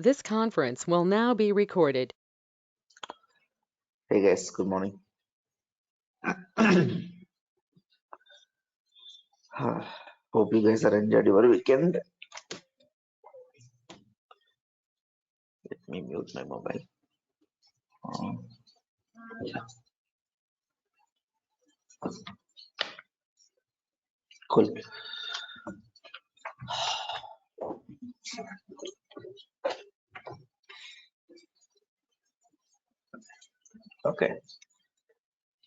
This conference will now be recorded. Hey guys, good morning. Hope you guys are enjoyed your weekend. Let me mute my mobile. Yeah, cool. Okay.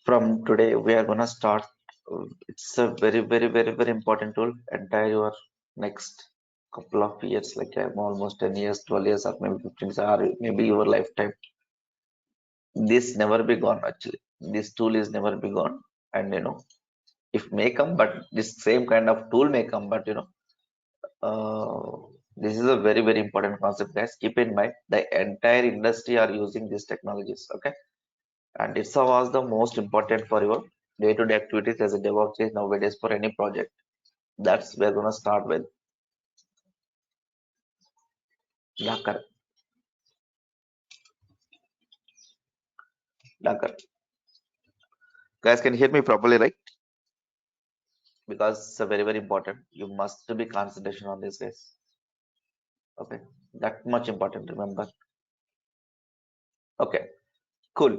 From today, we are gonna start. It's a very important tool. Entire your next couple of years, like almost 10 years, 12 years, or maybe 15 years, or maybe your lifetime. This never be gone actually. This tool is never be gone. And if may come, but this same kind of tool may come, but this is a very important concept, guys. Keep in mind the entire industry are using these technologies, okay? And it's was the most important for your day-to-day activities as a DevOps is nowadays for any project. That's we're gonna start with Docker. Docker. Guys, can you hear me properly, right? Because it's a very important. You must be concentration on this, guys. Okay, that much important. Remember. Okay, cool.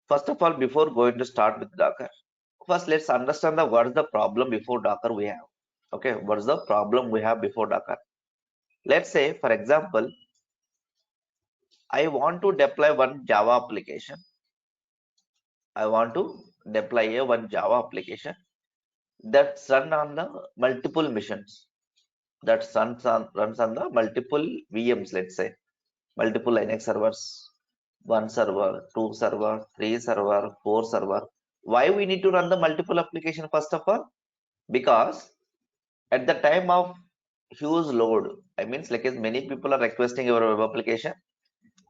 First of all, before going to start with Docker, first let's understand the what's the problem before Docker we have. Okay, what's the problem we have before Docker? Let's say, for example, I want to deploy one Java application. I want to deploy one Java application that's run on the multiple missions. That runs on the multiple VMs, let's say, multiple Linux servers, one server, two server, three server, four server. Why we need to run the multiple application first of all? Because at the time of huge load, I means like as many people are requesting your web application,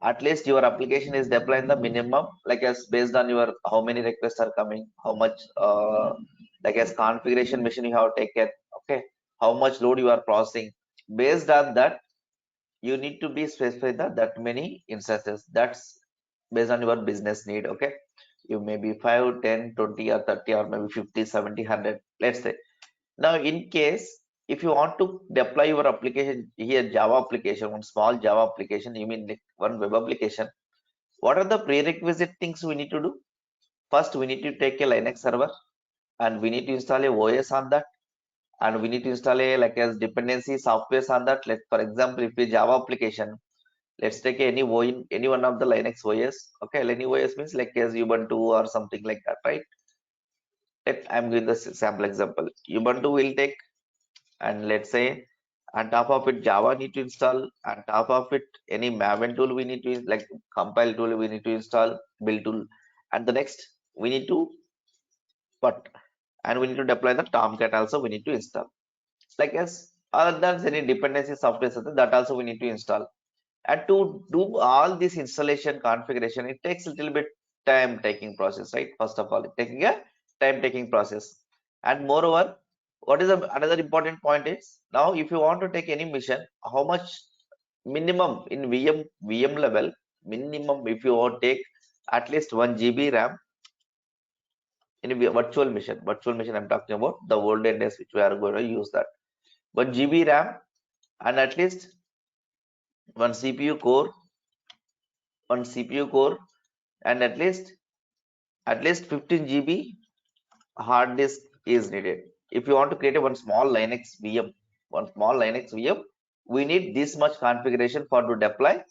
at least your application is deploying the minimum, like as based on your how many requests are coming, how much like as configuration mission you have taken, okay, how much load you are processing. Based on that, you need to be specified that many instances. That's based on your business need, okay. You may be 5, 10, 20, or 30, or maybe 50, 70, 100, let's say. Now, in case if you want to deploy your application here, Java application, one small Java application, you mean like one web application, what are the prerequisite things we need to do? First, we need to take a Linux server and we need to install a OS on that, and we need to install a like as dependency softwares on that. Let for example, if a Java application, let's take any one of the Linux OS. Okay, any OS means like as Ubuntu or something like that, right? I'm giving the sample example. Ubuntu will take, and let's say on top of it Java need to install, on top of it any Maven tool we need to like compile tool we need to install, build tool, and the next we need to put, and we need to deploy the Tomcat also we need to install, like as other than any dependency software that also we need to install. And to do all this installation configuration, it takes a little bit time taking process, right? First of all, it taking a time taking process. And moreover, what is another important point is, now if you want to take any mission, how much minimum in VM level, minimum if you want to take at least 1 GB RAM in a virtual mission I'm talking about the olden days which we are going to use that 1 GB RAM, and at least one CPU core, and at least 15 GB hard disk is needed. If you want to create a one small Linux VM, we need this much configuration for to deploy.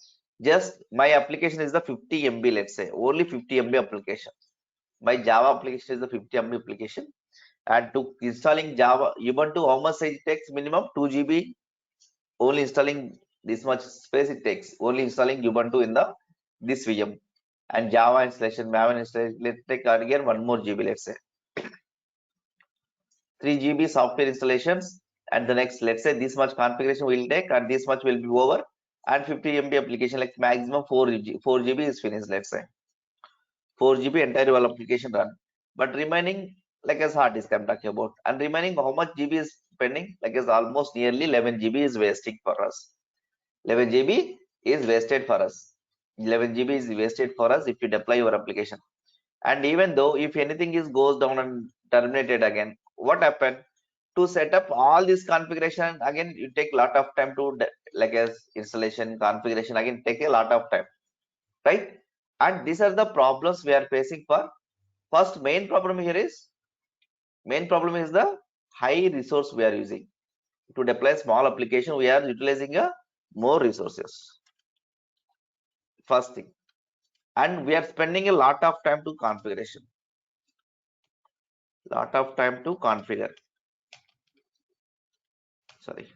Just my application is the 50 MB, let's say only 50 MB application. My Java application is the 50 MB application, and to installing Java Ubuntu, how much size it takes? Minimum 2 GB. Only installing this much space it takes. Only installing Ubuntu in the this VM, and Java installation, Maven installation. Let's take again 1 more GB. Let's say 3 GB software installations, and the next, let's say this much configuration will take, and this much will be over, and 50 MB application, like maximum 4 GB is finished. Let's say 4 GB entire whole application run, but remaining like as hard disk I'm talking about, and remaining how much GB is pending, like as almost nearly 11 GB is wasting for us. 11 GB is wasted for us. 11 GB is wasted for us if you deploy your application. And even though if anything is goes down and terminated again, what happened? To set up all this configuration again, you take a lot of time to like as installation configuration again take a lot of time, right? And these are the problems we are facing for. First main problem is the high resource we are using. To deploy small application, we are utilizing a more resources. First thing. And we are spending a lot of time to configuration. Lot of time to configure. Sorry.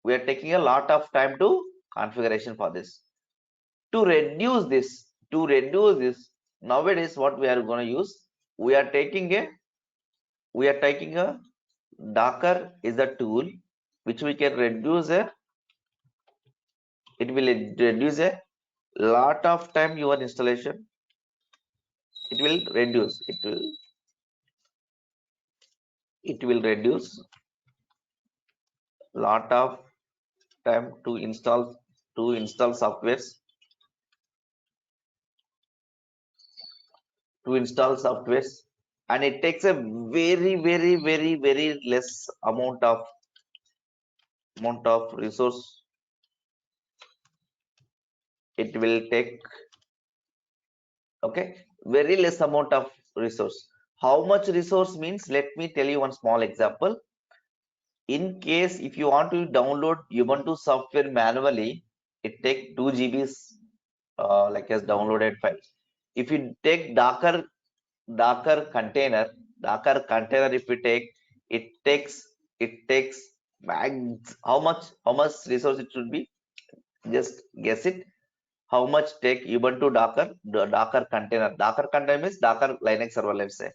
We are taking a lot of time to configuration for this. To reduce this, nowadays what we are going to use, we are taking a Docker is a tool which we can reduce it will reduce a lot of time your installation. It will reduce lot of time to install softwares and it takes a very very very very less amount of resource. It will take, okay, very less amount of resource. How much resource means, let me tell you one small example. In case if you want to download Ubuntu software manually, it take 2 GBs, like as downloaded file. If you take docker container if we take, it takes max, how much resource it should be, just guess it. How much take Ubuntu docker container means docker Linux server, let's say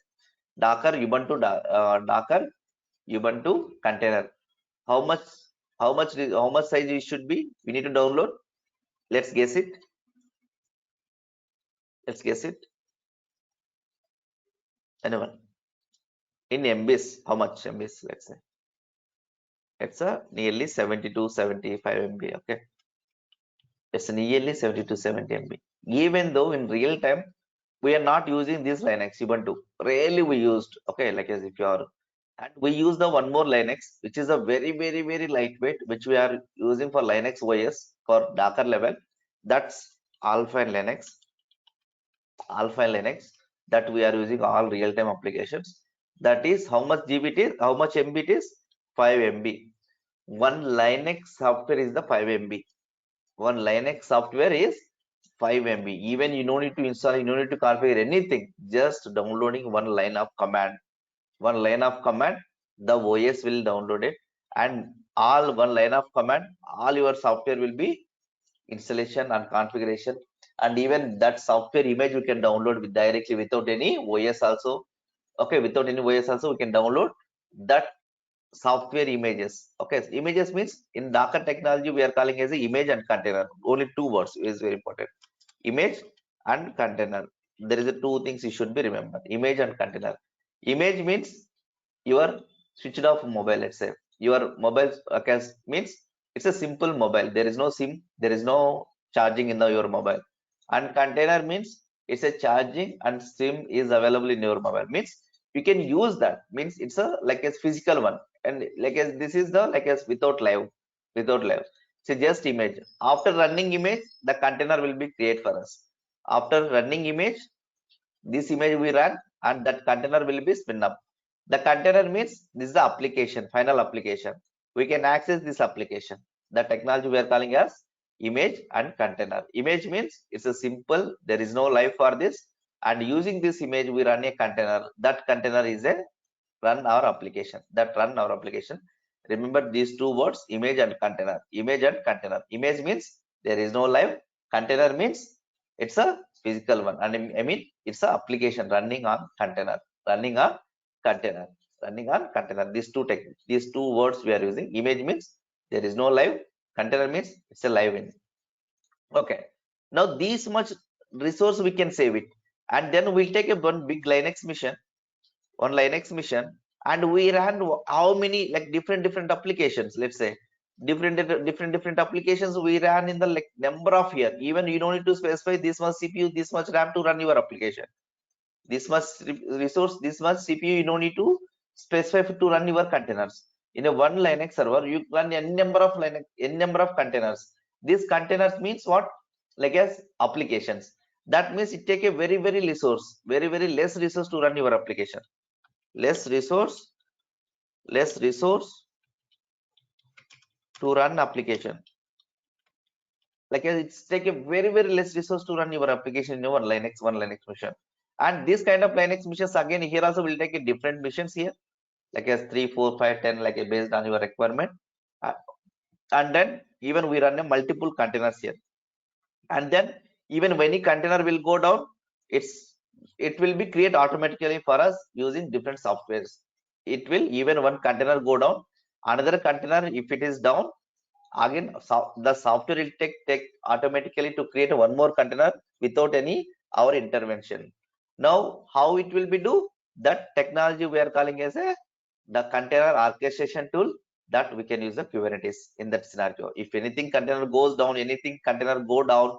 docker Ubuntu container. How much how much size it should be, we need to download. Let's guess it. Anyone? In MBs, how much MBs? Let's say it's a nearly 70 to 75 MB. Okay, it's nearly 70 to 70 MB. Even though in real time we are not using this Linux Ubuntu, rarely we used. Okay, like as if you are, and we use the one more Linux, which is a very very very lightweight, which we are using for Linux OS for Docker level. That's Alpha Linux. Alpha Linux, that we are using all real-time applications. That is how much GB it is, how much MB it is, 5 MB. One Linux software is the 5 MB. One Linux software is 5 MB. Even you don't need to install, you don't need to configure anything. Just downloading one line of command. One line of command, the OS will download it, and all one line of command, all your software will be installation and configuration. And even that software image we can download directly without any OS also. Okay, without any OS also we can download that software images. Okay, images means in Docker technology we are calling as a image and container. Only two words is very important: image and container. There is a two things you should be remembered: image and container. Image means your switched off mobile, let's say your mobile account means it's a simple mobile, there is no sim, there is no charging in your mobile. And container means it's a charging and sim is available in your mobile, means you can use that, means it's a like a physical one. And like as this is the like as without live. So just image, after running image the container will be created for us. After running image, this image we run and that container will be spin up. The container means this is the application, final application. We can access this application. The technology we are calling as image and container. Image means it's a simple, there is no life for this, and using this image we run a container. That container is a run our application, remember these two words, image and container. Image means there is no live. Container means it's a physical one, and I mean it's a application running on container, running on container these two words we are using. Image means there is no live, container means it's a live in. Okay, now this much resource we can save it, and then we'll take a one big Linux mission, and we ran how many like different applications, let's say different applications we ran in the like number of year. Even you don't need to specify this much CPU, this much RAM to run your application. This much resource, this much CPU, you don't need to specify to run your containers. In a one Linux server, you run n number of containers. These containers means what? Like as applications. That means it take a very very less resource to run your application. Less resource to run application. Like it's take a very less resource to run your application in your one Linux machine. And this kind of Linux missions again here also will take a different missions here, like as 3, 4, 5, 10, like a based on your requirement. Uh, and then even we run a multiple containers here. And then even when any container will go down, it will be create automatically for us using different softwares. It will even one container go down, another container if it is down, again the software will take automatically to create one more container without any our intervention. Now how it will be do that technology we are calling as a the container orchestration tool, that we can use the Kubernetes in that scenario. If anything container goes down, anything container go down,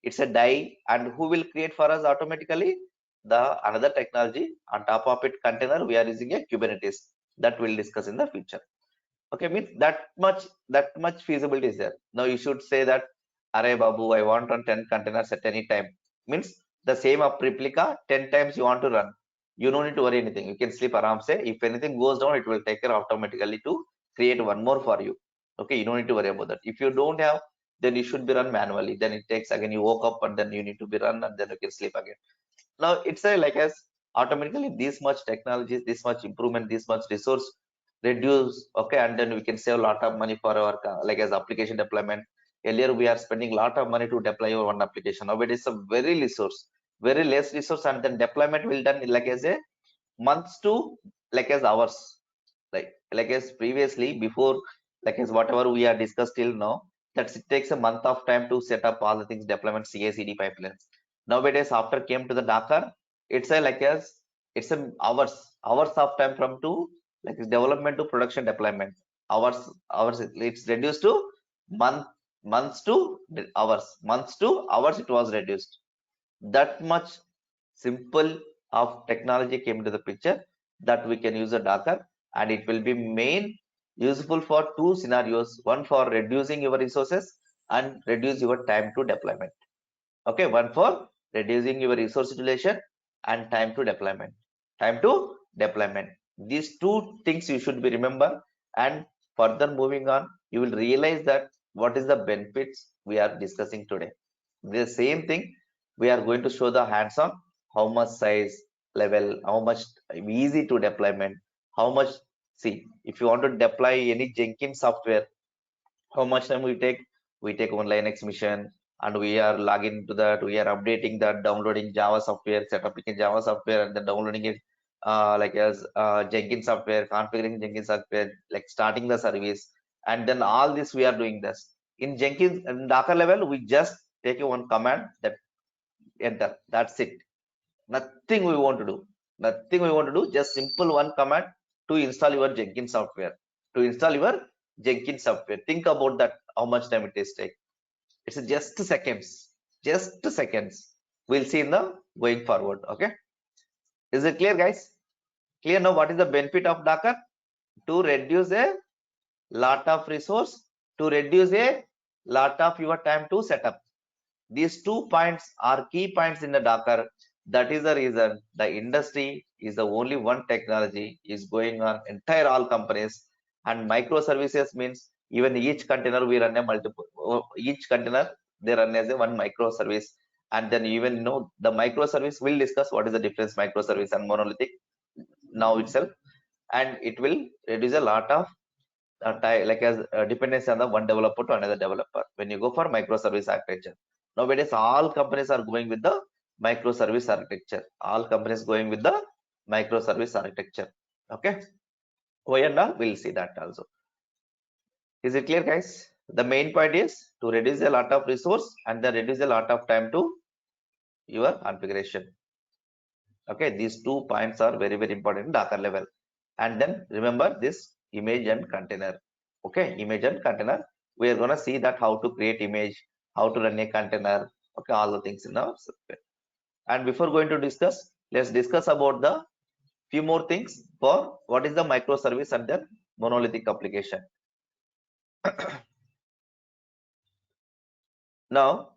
it's a die, and who will create for us automatically? The another technology on top of it container, we are using a Kubernetes, that we'll discuss in the future. Okay, means that much feasibility is there. Now you should say that, Array Babu, I want on 10 containers at any time. Means the same up replica 10 times you want to run. You don't need to worry anything. You can sleep around. Say if anything goes down, it will take care automatically to create one more for you. Okay, you don't need to worry about that. If you don't have, then you should be run manually. Then it takes again, you woke up and then you need to be run and then you can sleep again. Now it's a like as automatically this much technology, this much improvement, this much resource reduce. Okay, and then we can save a lot of money for our like as application deployment. Earlier we are spending a lot of money to deploy our one application. Now it is a very less resource, and then deployment will done like as a months to like as hours. Like as previously before, like as whatever we are discussed till now, that it takes a month of time to set up all the things, deployment, CI/CD pipelines. Nowadays after came to the Docker, it's a like as it's a hours of time from to like development to production deployment. Hours it's reduced to month months to hours, months to hours it was reduced. That much simple of technology came into the picture, that we can use a Docker, and it will be main useful for two scenarios: one for reducing your resources and reduce your time to deployment. Okay, one for reducing your resource utilization and time to deployment. These two things you should be remember. And further moving on, you will realize that what is the benefits we are discussing today. The same thing we are going to show the hands-on, how much size level, how much easy to deployment, how much. See, if you want to deploy any Jenkins software, how much time we take one Linux mission, and we are logging to that, we are updating that, downloading Java software, set up in Java software, and then downloading it like as Jenkins software, configuring Jenkins software, like starting the service. And then all this we are doing this in Jenkins and Docker level. We just take one command, that enter, that's it. Nothing we want to do just simple one command to install your Jenkins software. Think about that, how much time it is take. It's just seconds. We'll see in the going forward. Okay, is it clear, guys? Clear now what is the benefit of Docker? To reduce a lot of resource, to reduce a lot of your time to set up. These 2 points are key points in the Docker. That is the reason the industry is the only one technology is going on entire all companies. And microservices means even each container we run a multiple, each container they run as a one microservice. And then even the microservice, will discuss what is the difference microservice and monolithic now itself. And it will reduce a lot of like as dependency on the one developer to another developer when you go for microservice architecture. Nowadays all companies are going with the microservice architecture. Okay, why and all we'll see that also. Is it clear, guys? The main point is to reduce a lot of resource and then reduce a lot of time to your configuration. Okay, these 2 points are very important in Docker level. And then remember this image and container. Okay, image and container. We are gonna see that how to create image, how to run a container. Okay, all the things in our software. And before going to discuss, let's discuss about the few more things for what is the microservice and then monolithic application. Now,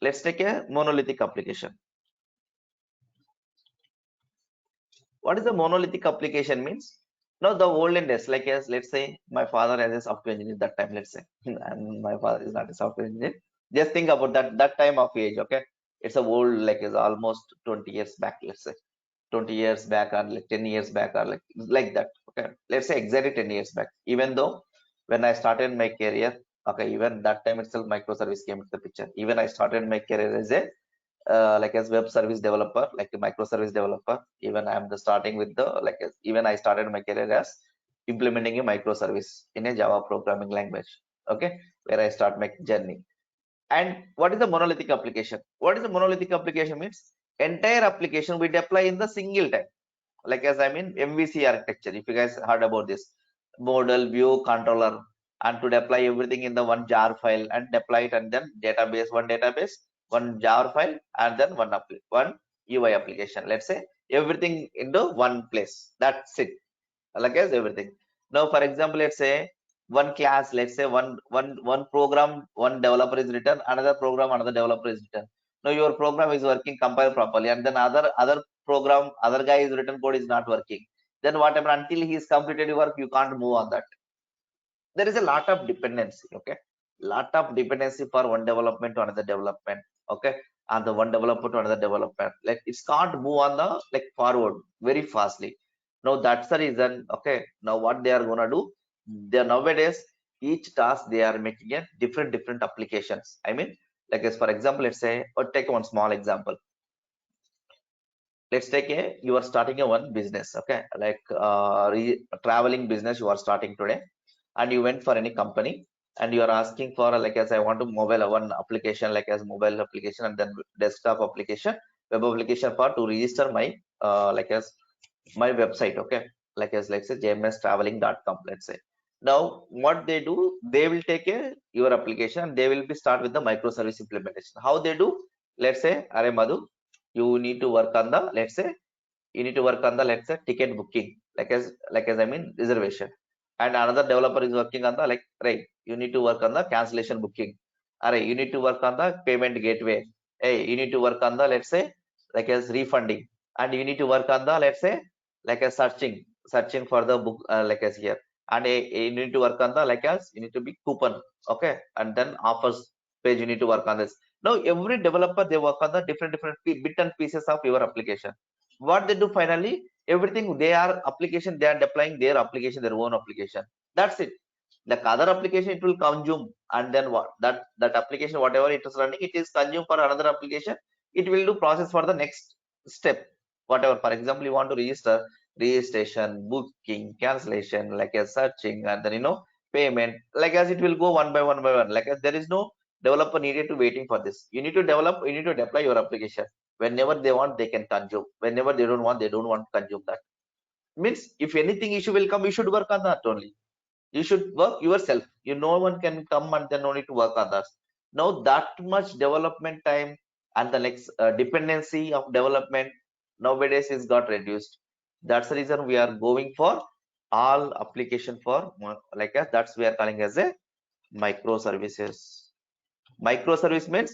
let's take a monolithic application. What is the monolithic application means? Now, the olden days, like as let's say my father as a software engineer that time, let's say, and my father is not a software engineer. Just think about that time of age, okay? It's a old, like is almost 20 years back, let's say. 20 years back or like 10 years back or like that, okay, let's say exactly 10 years back. Even though when I started my career, okay, even that time itself microservice came into the picture. Even I started my career as a like as web service developer, like a microservice developer. Even I'm the starting with the like even I started my career as implementing a microservice in a Java programming language, okay, where I start my journey. And what is the monolithic application? What is the monolithic application means? Entire application we deploy in the single time, like as I mean MVC architecture. If you guys heard about this, model, view, controller, and to deploy everything in the one jar file and deploy it, and then database, one jar file, and then one UI application. Let's say everything into one place. That's it, like as everything. Now, for example, let's say one class, let's say one program, one developer is written, another program, another developer is written. Now your program is working, compile properly, and then other program, other guy is written code is not working. Then whatever until he's completed your work, you can't move on that. There is a lot of dependency, okay, lot of dependency for one development to another development, okay, and the one developer to another development, like it can't move on the like forward very fastly. Now that's the reason, okay, now what they are gonna do, they are nowadays each task they are making a different applications. I mean, like as for example, let's say or take one small example. Let's take a you are starting a one business, okay, like traveling business you are starting today, and you went for any company and you are asking for like as I want to mobile one application, like as mobile application and then desktop application, web application for to register my like as my website, okay, like as let's say jmstraveling.com, let's say. Now what they do, they will take a your application and they will be start with the microservice implementation. How they do, let's say, Are Madhu, you need to work on the, let's say, you need to work on the, let's say, ticket booking, like as I mean reservation. And another developer is working on the, like, right, you need to work on the cancellation booking. All right, you need to work on the payment gateway. Hey, you need to work on the, let's say, like as refunding. And you need to work on the, let's say, like a searching for the book, like as here. And you need to work on the, like as you need to be coupon, okay, and then offers page, you need to work on this. Now every developer they work on the different bit and pieces of your application. What they do finally, everything they are application, they are deploying their application, their own application. That's it. Like other application it will consume, and then what, that application whatever it is running, it is consumed for another application. It will do process for the next step, whatever. For example, you want to register, registration, booking, cancellation, like a searching, and then payment, like as it will go one by one, like as there is no developer needed to waiting for this. You need to develop, you need to deploy your application. Whenever they want they can consume, whenever they don't want, they don't want to consume that. Means if anything issue will come, you should work on that only. You should work yourself, no one can come and then no need to work on that. Now that much development time and the next dependency of development nowadays is got reduced. That's the reason we are going for all application for like that's we are calling as a microservices. Microservice means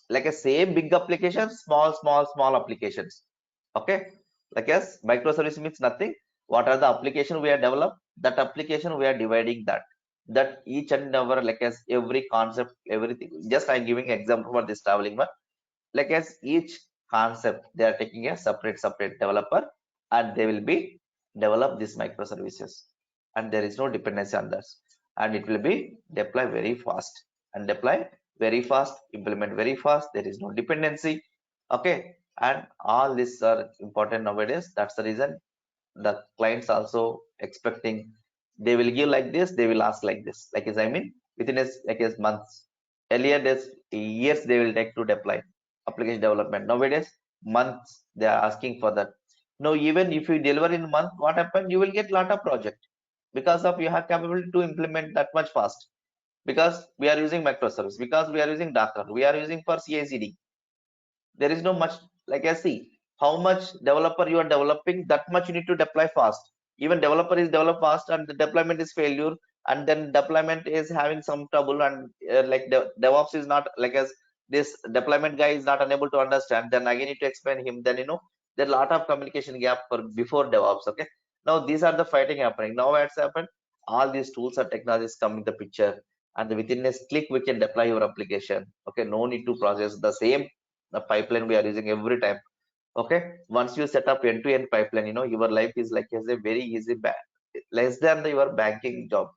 like a same big application, small applications, okay. Like as microservice means nothing, what are the application we are developed, that application we are dividing that each and our, like as every concept, everything. Just I'm giving example for this traveling one. Like as each concept they are taking a separate developer, and they will be develop these microservices, and there is no dependency on that, and it will be deploy very fast, and deploy very fast, implement very fast, there is no dependency, okay. And all these are important nowadays. That's the reason the clients also expecting, they will give like this, they will ask like this, like as I mean within a like as months. Earlier days, years they will take to deploy application development. Nowadays months they are asking for that. Now even if you deliver in month, what happened, you will get lot of project. because of you have capability to implement that much fast, because we are using microservice, because we are using Docker, we are using for CI/CD. There is no much, like I see how much developer you are developing, that much you need to deploy fast. Even developer is develop fast and the deployment is failure, and then deployment is having some trouble, and like DevOps is not like as this deployment guy is not unable to understand, then again you need to explain him, then there are a lot of communication gap for before DevOps. Okay, now these are the fighting happening. Now what's happened, all these tools or technologies come in the picture, and within a click we can deploy your application. Okay, no need to process the same the pipeline we are using every time. Okay, once you set up end-to-end pipeline, your life is like as a very easy less than your banking job,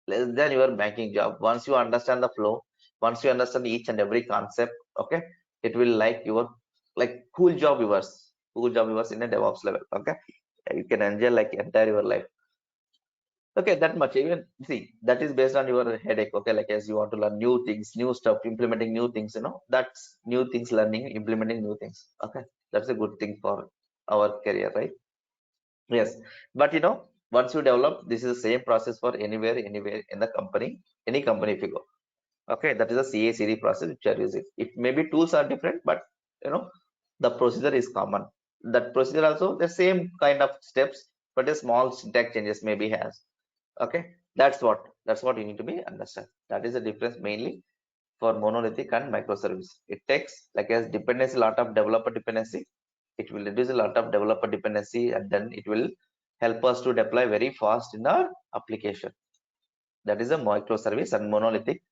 less than your banking job. Once you understand the flow, once you understand each and every concept, okay, it will like your like cool job yours in a DevOps level. Okay, you can enjoy like entire your life. Okay, that much. Even see, that is based on your headache. Okay, like as you want to learn new things, new stuff, implementing new things, that's new things, learning, implementing new things. Okay, that's a good thing for our career, right? Yes, but once you develop, this is the same process for anywhere in the company, any company if you go. Okay, that is a CA/CD process which are using. It maybe tools are different, but you know the procedure is common. That procedure also the same kind of steps, but a small syntax changes maybe has. Okay, that's what you need to be understand. That is the difference mainly for monolithic and microservice. It takes like as dependency, lot of developer dependency. It will reduce a lot of developer dependency, and then it will help us to deploy very fast in our application. That is a microservice and monolithic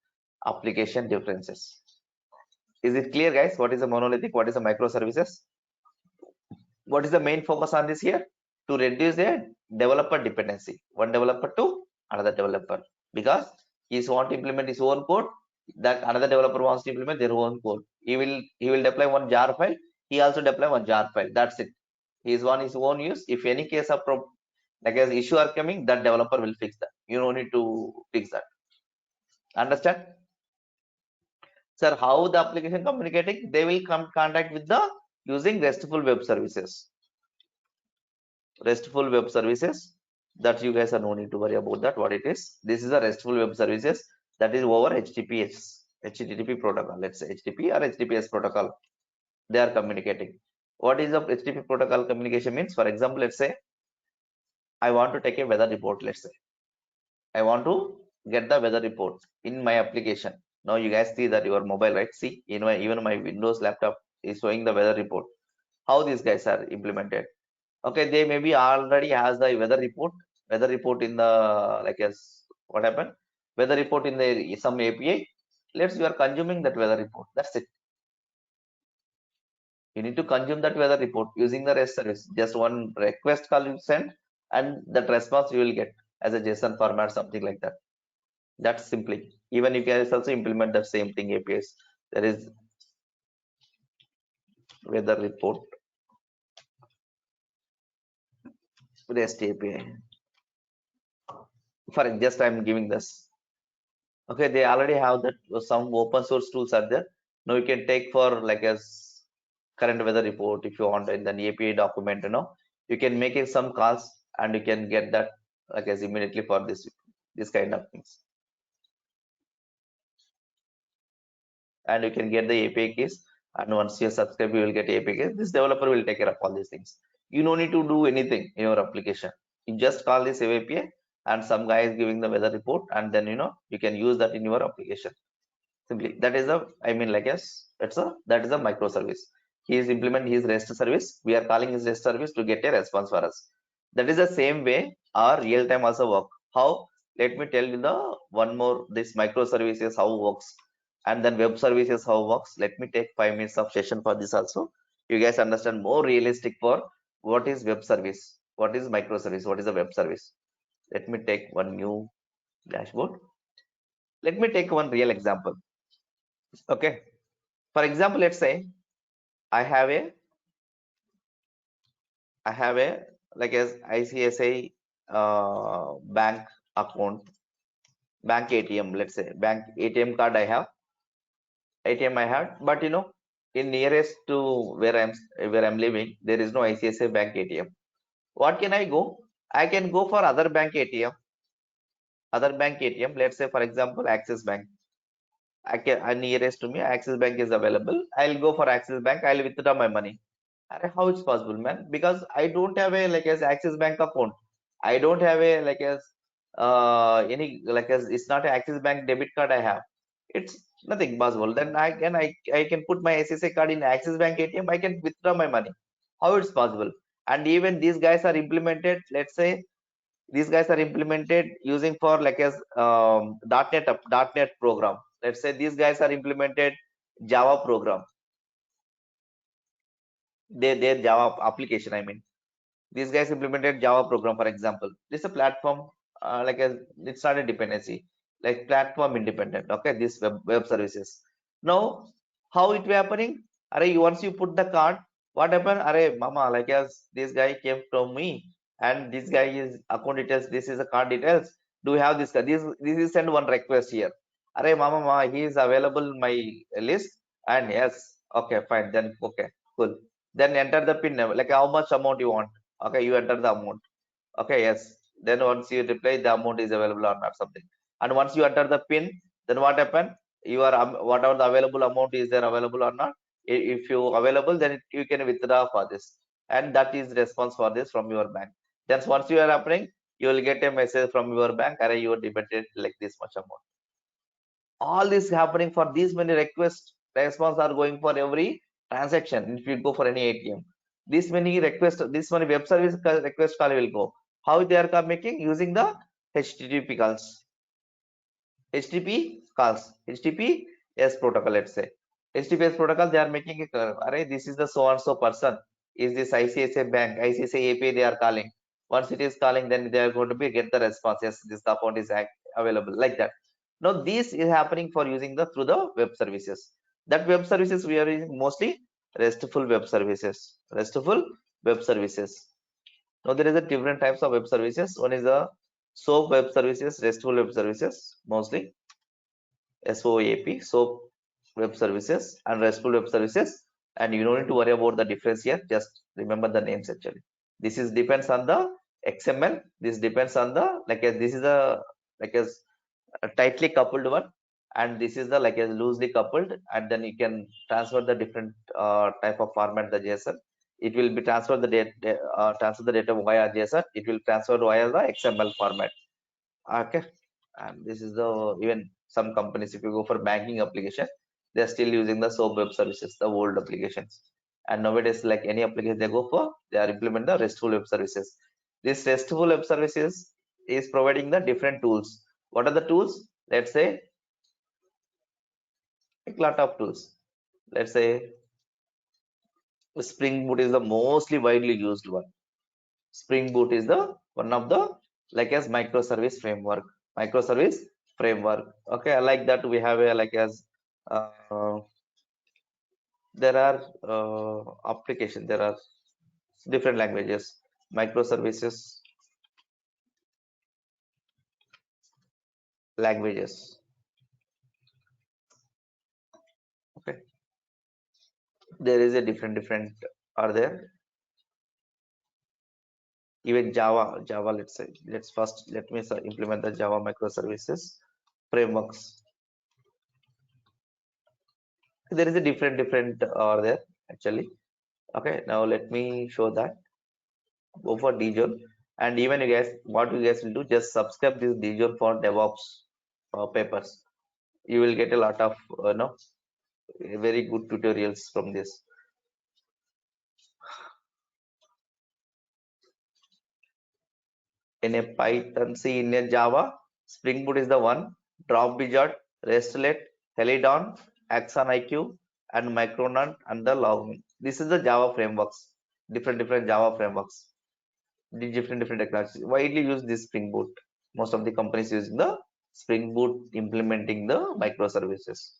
application differences. Is it clear, guys? What is a monolithic, what is a microservices? What is the main focus on this here? To reduce the developer dependency, one developer to another developer, because he want to implement his own code, that another developer wants to implement their own code. He will deploy one jar file, he also deploy one jar file, that's it. He is one his own use. If any case of like as issue are coming, that developer will fix that. You don't need to fix that. Understand? Sir, how the application communicating? They will come contact with the using RESTful web services. RESTful web services, that you guys are no need to worry about that. What it is? This is a RESTful web services that is over HTTP protocol. Let's say HTTP or HTTPS protocol. They are communicating. What is the HTTP protocol communication means? For example, let's say I want to take a weather report. Let's say I want to get the weather report in my application. Now you guys see that your mobile, right? See, even my Windows laptop is showing the weather report. How these guys are implemented? Okay, they maybe already has the weather report in the, like as what happened, weather report in the some API. Let's you are consuming that weather report. That's it. You need to consume that weather report using the REST service. Just one request call you send, and that response you will get as a JSON format, something like that. That's simply. Even you can also implement that same thing APIs. There is weather report REST API. For just I'm giving this. Okay, they already have that. Some open source tools are there. Now you can take for like as current weather report if you want in the API document. You can make it some calls, and you can get that like as immediately for this kind of things. And you can get the API keys, and once you subscribe you will get API keys. This developer will take care of all these things. You don't need to do anything in your application. You just call this API, and some guy is giving the weather report, and then you can use that in your application. Simply, that is a, I mean, like yes, that is a microservice. He is implementing his REST service, we are calling his REST service to get a response for us. That is the same way our real time also work. How? Let me tell you the one more, this microservices how works, and then web services how works. Let me take 5 minutes of session for this also. You guys understand more realistic for what is web service, what is microservice, what is a web service. Let me take one new dashboard. Let me take one real example. Okay, for example, let's say i have a I have a like as ICSI bank account, bank ATM, let's say bank ATM card I have, ATM I had, but in nearest to where I'm living, there is no ICSI bank ATM. What can I go? I can go for other bank ATM. Other bank ATM. Let's say, for example, Axis Bank. I can nearest to me, Axis Bank is available. I'll go for Axis Bank. I'll withdraw my money. How it's possible, man? Because I don't have a like as Axis Bank account. I don't have a like as any like as it's not an Axis Bank debit card I have. It's nothing possible. Then I can put my SSA card in Axis Bank ATM. I can withdraw my money. How it's possible? And even these guys are implemented. Let's say these guys are implemented using for like as .NET program. Let's say these guys are implemented Java program. Their Java application. I mean these guys implemented Java program, for example. This is a platform, it's not a dependency, like platform independent. Okay, this web services. Now, how it be happening? Once you put the card, what happened? Mama, like as this guy came from me, and this guy is account details. This is a card details. Do you have this card? This is send one request here. Mama, he is available in my list, and yes, okay, fine. Then okay, cool. Then enter the pin, like how much amount you want. Okay, you enter the amount. Okay, yes. Then once you reply, the amount is available or not something. And once you enter the pin, then what happen? You are whatever the available amount is there available or not. If you available, then you can withdraw for this, and that is response for this from your bank. Then once you are happening, you will get a message from your bank. You are debited like this much amount. All this happening for these many requests response are going for every transaction. If you go for any ATM, this many request, this many web service request call will go. How they are making? Using the HTTP calls. HTTP calls, HTTPS protocol, let's say. HTTPS protocol, they are making a array, this is the so and so person. Is this ICICI Bank, ICICI API they are calling. Once it is calling, then they are going to be get the response. Yes, this account is available, like that. Now, this is happening for using the through the web services. That web services we are using mostly RESTful web services. RESTful web services. Now there is a different types of web services. One is the SOAP web services, RESTful web services, mostly SOAP, SOAP web services and RESTful web services. And you don't need to worry about the difference here. Just remember the names actually. This is depends on the XML. This depends on the this is a a tightly coupled one, and this is the like a loosely coupled, and then you can transfer the different type of format the JSON. It will be transfer the data transfer the data via JSON. It will transfer via the XML format. Okay, and this is the even some companies, if you go for banking application, they're still using the SOAP web services, the old applications. And nowadays, like any application they go for, they are implement the RESTful web services. This RESTful web services is providing the different tools. What are the tools? Let's say a lot of tools. Let's say Spring Boot is the mostly widely used one. Spring Boot is the one of the like as microservice framework. Microservice framework. Okay, like that we have a like as uh, there are application. There are different languages. Microservices languages. Okay, there is a different are there. Even Java. Let's say let's first let me implement the Java microservices frameworks. There is a different are there actually. Okay, now let me show that. Go for Dijon, and even you guys, what you guys will do, just subscribe this Dijon for DevOps papers. You will get a lot of very good tutorials from this. In a Python, see in a Java, Spring Boot is the one. Drop Wizard, Restlet, Helidon, Axon IQ, and Micronaut and the Login. This is the Java frameworks. Different Java frameworks. The different technologies. Widely used this Spring Boot. Most of the companies using the Spring Boot implementing the microservices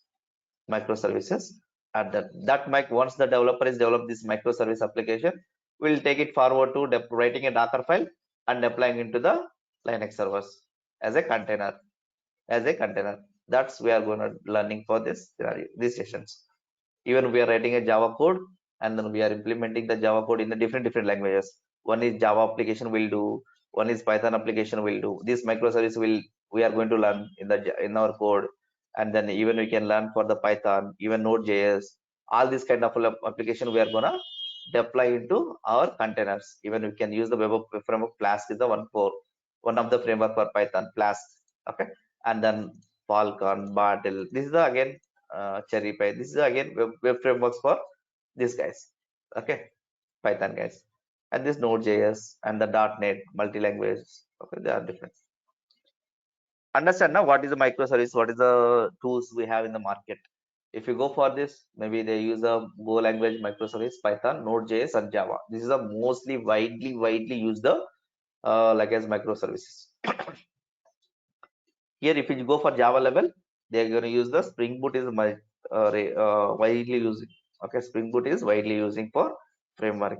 at that mic. Once the developer is developed this microservice application, we'll take it forward to writing a Docker file and deploying into the Linux servers as a container. That's we are going to learning for this scenario, these sessions. Even we are writing a Java code, and then we are implementing the Java code in the different languages. One is Java application will do, one is Python application will do. This microservice will we are going to learn in our code, and then even we can learn for the Python, even Node.js, all these kind of application we are gonna deploy into our containers. Even we can use the web framework. Flask is the one of the framework for Python, Flask. Okay, and then Falcon, Bartel. This is the again Cherry Pie. This is again web frameworks for these guys. Okay, Python guys, and this Node.js and the .NET multi-language. Okay, they are different. Understand now what is the microservice? What is the tools we have in the market? If you go for this, maybe they use a Go language microservice, Python, Node.js, and Java. This is a mostly widely used the like as microservices. Here, if you go for Java level, they are going to use the Spring Boot is widely using. Okay, Spring Boot is widely using for framework.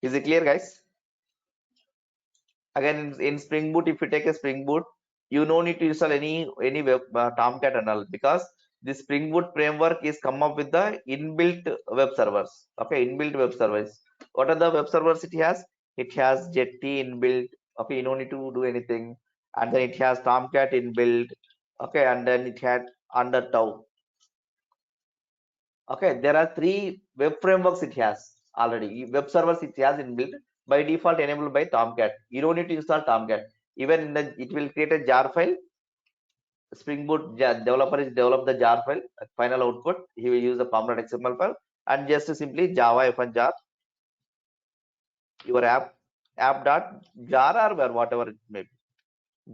Is it clear, guys? Again, in Spring Boot, if you take a Spring Boot, you no need to install any web Tomcat and all, because the Spring Boot framework is come up with the inbuilt web servers. Okay, inbuilt web servers. What are the web servers it has? It has Jetty inbuilt. Okay, you don't need to do anything, and then it has Tomcat inbuilt. Okay, and then it had Undertow. Okay, there are three web frameworks it has already. Web servers it has inbuilt by default enabled by Tomcat. You don't need to install Tomcat. Even in the, it will create a jar file. Spring Boot developer is develop the jar file. Final output, he will use the permanent XML file and just simply Java F1 jar your app dot jar or where whatever it may be.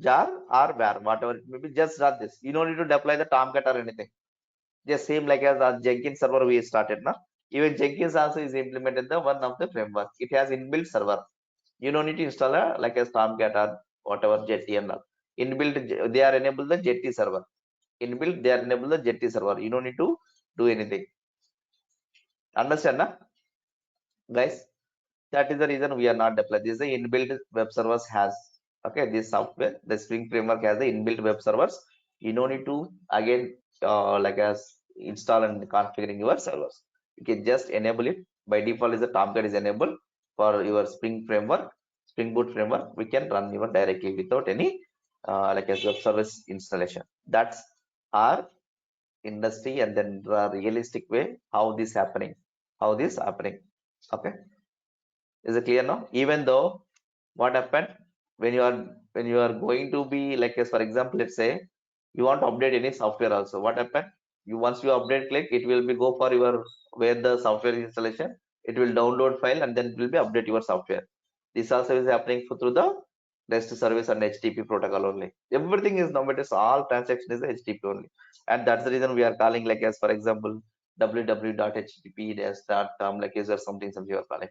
Jar or where whatever it may be. Just run this. You don't need to deploy the Tomcat or anything. Just same like as our Jenkins server we started now. Even Jenkins also is implemented the one of the framework. It has inbuilt server. You don't need to install a like a Tomcat or whatever Jetty and all. Inbuilt they are enable the Jetty server. Inbuilt they are enable the Jetty server. You don't need to do anything. Understand, na? Guys? That is the reason we are not deployed. This is the inbuilt web servers has. Okay, this software, the Spring framework has the inbuilt web servers. You don't need to again like as install and configuring your servers. You can just enable it. By default, is the Tomcat is enabled for your Spring framework, Spring Boot framework. We can run your directly without any like as web service installation. That's our industry, and then the realistic way how this happening, how this happening. Okay, is it clear now? Even though what happened when you are going to be like as for example, let's say you want to update any software also. What happened? You once you update, click, it will be go for your where the software installation. It will download file and then it will be update your software. This also is happening through the REST service and HTTP protocol only. Everything is nowadays all transaction is HTTP only, and that's the reason we are calling like as for example www.http.com like is there something you are calling.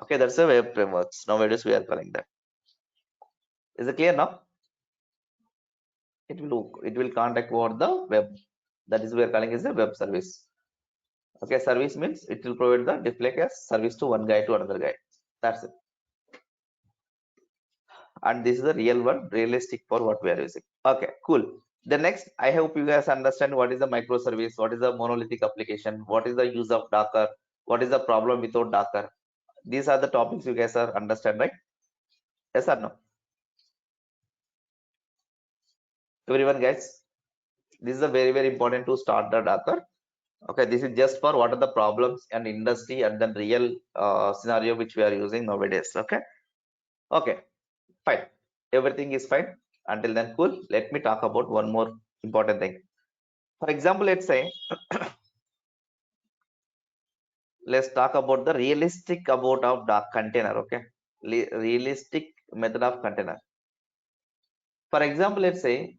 Okay, that's a web frameworks. Nowadays we are calling that. Is it clear now? It will contact over the web. That is we are calling as a web service. Okay, service means it will provide the display as service to one guy to another guy. That's it. And this is the real world, realistic for what we are using. Okay, cool. The next, I hope you guys understand what is the microservice, what is the monolithic application, what is the use of Docker, what is the problem without Docker. These are the topics you guys are understand, right? Yes or no? Everyone, guys, this is a very important to start the Docker. Okay, this is just for what are the problems and industry and then real scenario which we are using nowadays. Okay, fine. Everything is fine. Until then, cool. Let me talk about one more important thing. For example, let's say let's talk about the realistic about of dark container. Okay, realistic method of container. For example, let's say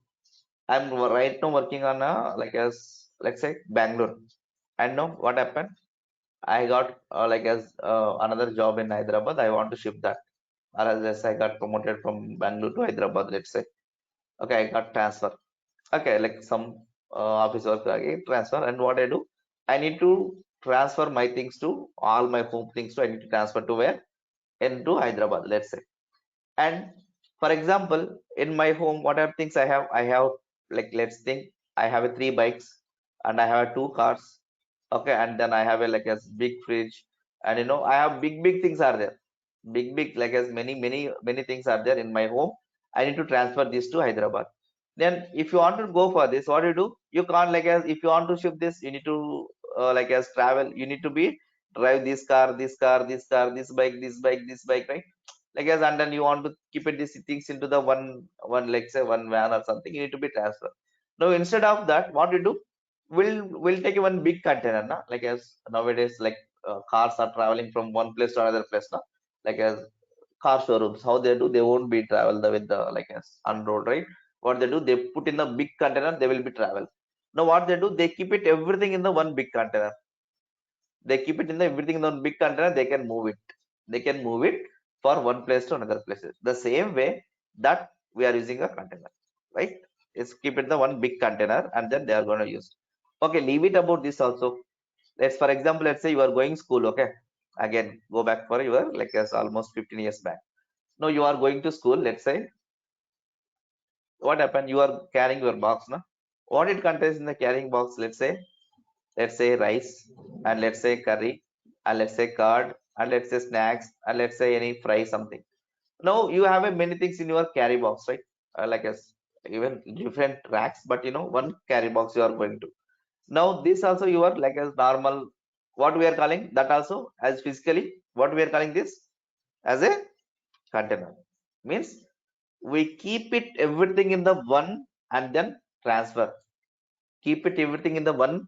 I'm right now working on a like as let's say Bangalore. And know what happened? I got like as another job in Hyderabad. I want to shift that. Or as I got promoted from Bangalore to Hyderabad, let's say. Okay, I got transfer. Okay, like some office work again transfer. And what I do, I need to transfer my things to all my home things. To I need to transfer to where? Into Hyderabad, let's say. And for example, in my home, what are things I have? I have like let's think I have a 3 bikes and I have 2 cars. Okay, and then I have a like a big fridge, and I have big things are there. big, like as many things are there in my home. I need to transfer this to Hyderabad. Then if you want to go for this, what do? You can't, like as if you want to ship this, you need to like as travel. You need to be drive this car, this car, this car, this bike, this bike, this bike, right? Like as, and then you want to keep it these things into the one like say one van or something. You need to be transferred. Now instead of that, what you do? We'll take one big container, na? Like as nowadays, like cars are traveling from one place to another place, na? Like as car showrooms, how they do, they won't be travel with the like as on road, right? What they do, they put in the big container, they will be travel. Now what they do, they keep it everything in the one big container. They keep it in the everything in the one big container. They can move it. They can move it for one place to another places. The same way that we are using a container, right? It's keep it the one big container, and then they are going to use. Okay, leave it about this also. Let's, for example, let's say you are going school. Okay, again go back for your like as almost 15 years back. Now you are going to school. Let's say what happened, you are carrying your box, no? What it contains in the carrying box? Let's say rice, and let's say curry, and let's say curd, and let's say snacks, and let's say any fry something. Now you have a many things in your carry box, right? Like as even different racks, but one carry box you are going to. Now this also you are like as normal, what we are calling that also as physically, what we are calling this as a container. Means we keep it everything in the one, and then transfer. Keep it everything in the one,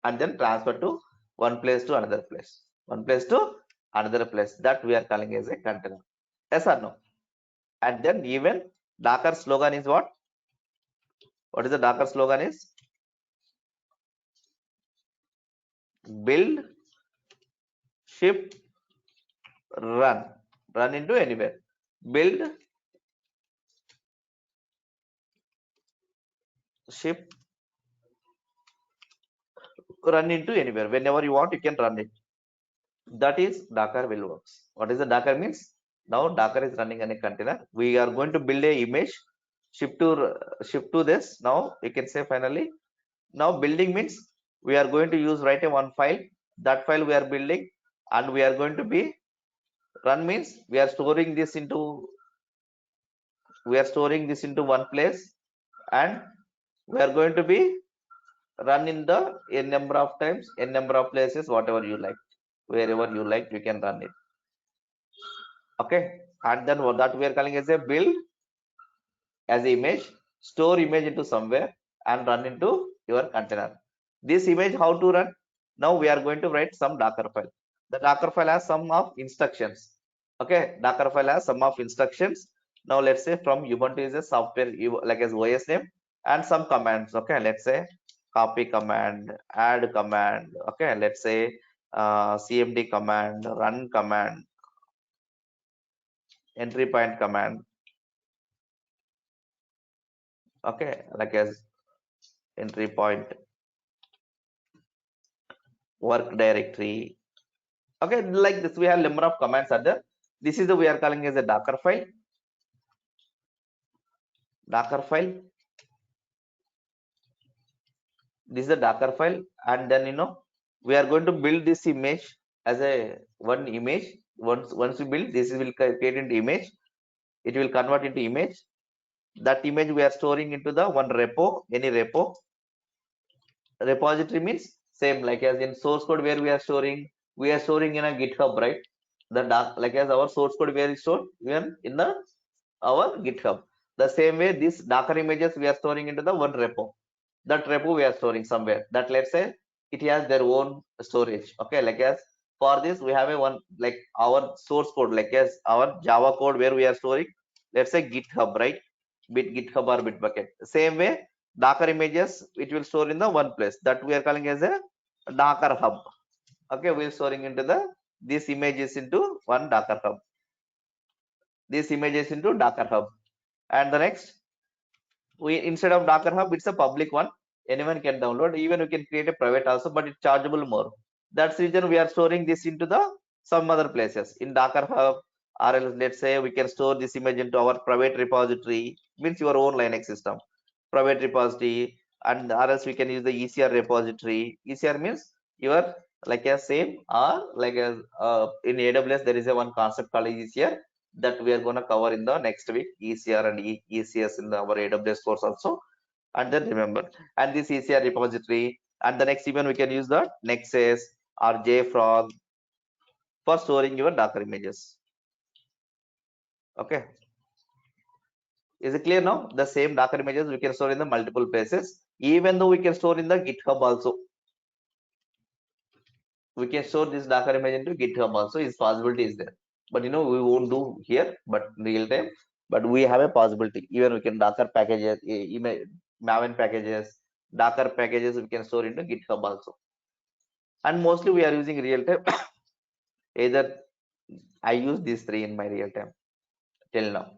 and then transfer to one place to another place. One place to another place, that we are calling as a container. Yes or no? And then even Dakar slogan is what? What is the Dakar slogan is? Build, ship, run. Run into anywhere. Build, ship, run into anywhere. Whenever you want, you can run it. That is Dakar will works. What is the Dakar means? Now Dakar is running in a container. We are going to build a image, shift to this. Now you can say finally. Now building means we are going to use write a one file. That file we are building, and we are going to be run means we are storing this into one place, and we are going to be run in the n number of times, n number of places, whatever you like, wherever you like, you can run it. Okay, and then what that we are calling as a build as image, store image into somewhere, and run into your container. This image how to run? Now we are going to write some Docker file. The Docker file has some of instructions. Okay, Docker file has some of instructions. Now let's say from Ubuntu is a software like as OS name, and some commands. Okay, let's say copy command, add command. Okay, let's say cmd command, run command, entry point command. Okay, like as entry point, work directory. Okay, like this we have number of commands are there. This is the we are calling as a Docker file. Docker file. This is the Docker file, and then we are going to build this image as a one image. Once we build this, will create into image. It will convert into image. That image we are storing into the one repo, any repo. Repository means same like as in source code where we are storing in a GitHub, right? The like as our source code where is stored, even in the our GitHub. The same way, this Docker images we are storing into the one repo. That repo we are storing somewhere. That let's say it has their own storage. Okay, like as for this we have a one like our source code, like as our Java code where we are storing. Let's say GitHub, right? GitHub or Bitbucket. Same way, Docker images it will store in the one place. That we are calling as a Docker hub. Okay, we are storing into the these images into one Docker hub. These images into Docker hub. And the next, we instead of Docker hub, it's a public one. Anyone can download. Even we can create a private also, but it's chargeable more. That's the reason we are storing this into the some other places in Docker hub, or else let's say we can store this image into our private repository. Means your own Linux system, private repository, and or else we can use the ECR repository. ECR means your like a same, or like a in AWS there is a one concept called ECR that we are going to cover in the next week, ECR and ECS in our AWS course also. And then remember, and this ECR repository, and the next even we can use the Nexus or JFrog for storing your Docker images. Okay, is it clear now? The same Docker images we can store in the multiple places, even though we can store in the GitHub also. We can store this Docker image into GitHub also. Is possibility is there, but we won't do here, but real time. But we have a possibility. Even we can Docker packages, image, Maven packages, Docker packages we can store into GitHub also. And mostly we are using real time. Either I use these three in my real time till now.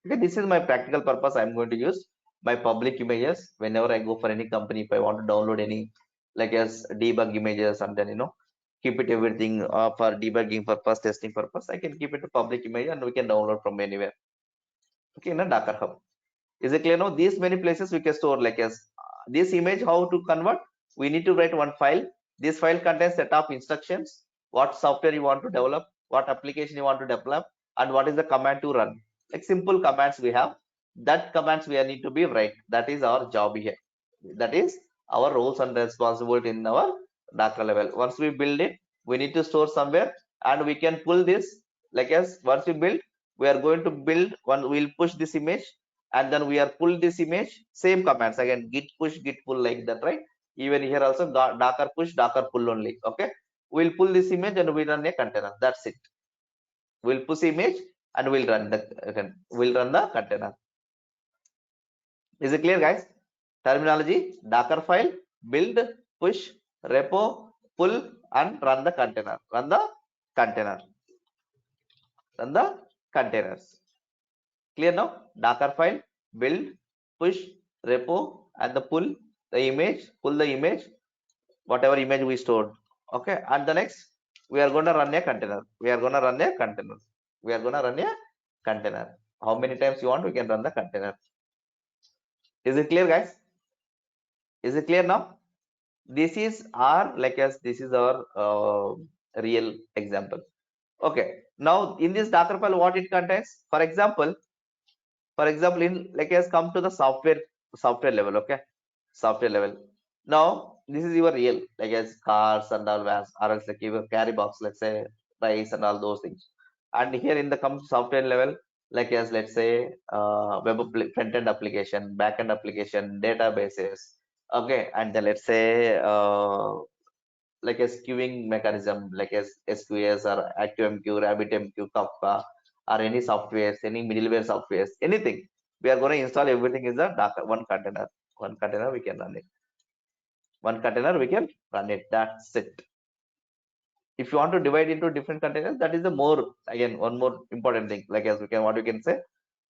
Okay, this is my practical purpose. I'm going to use my public images whenever I go for any company. If I want to download any, like as debug images, and then keep it everything for debugging purpose, testing purpose, I can keep it a public image and we can download from anywhere. Okay, in a Docker Hub. Is it clear now? These many places we can store, like as this image, how to convert? We need to write one file. This file contains set of instructions, what software you want to develop, what application you want to develop, and what is the command to run. Like simple commands we have. That commands we need to be right. That is our job here. That is our roles and responsibility in our Docker level. Once we build it, we need to store somewhere, and we can pull this, like as once we build, we are going to build one, we'll push this image, and then we are pull this image, same commands again, git push, git pull, like that, right? Even here also docker push, docker pull only. Okay, we'll pull this image and we run a container. That's it. We'll push image and we'll run the container. Is it clear, guys? Terminology: Docker file, build, push, repo, pull, and run the container. Container. Run the containers. Clear now? Docker file, build, push, repo, and the pull the image, whatever image we stored. Okay, and the next we are going to run a container. We are going to run a container. We are going to run a container. How many times you want, we can run the container. Is it clear, guys? Is it clear now? This is our, like as this is our real example. Okay, now in this Docker file, what it contains? For example, in like as come to the software level. Okay, software level. Now this is your real, like as cars and all vans, or else like your carry box, let's say rice and all those things. And here in the comes software level, like as let's say front end application, back end application, databases. Okay, and then let's say like a queuing mechanism, like as SQS or ActiveMQ, RabbitMQ, Kafka, or any softwares, any middleware softwares, anything. We are going to install everything in the Docker one container. One container we can run it. One container we can run it. That's it. If you want to divide into different containers, that is the more, again, one more important thing. Like as we can, what we can say,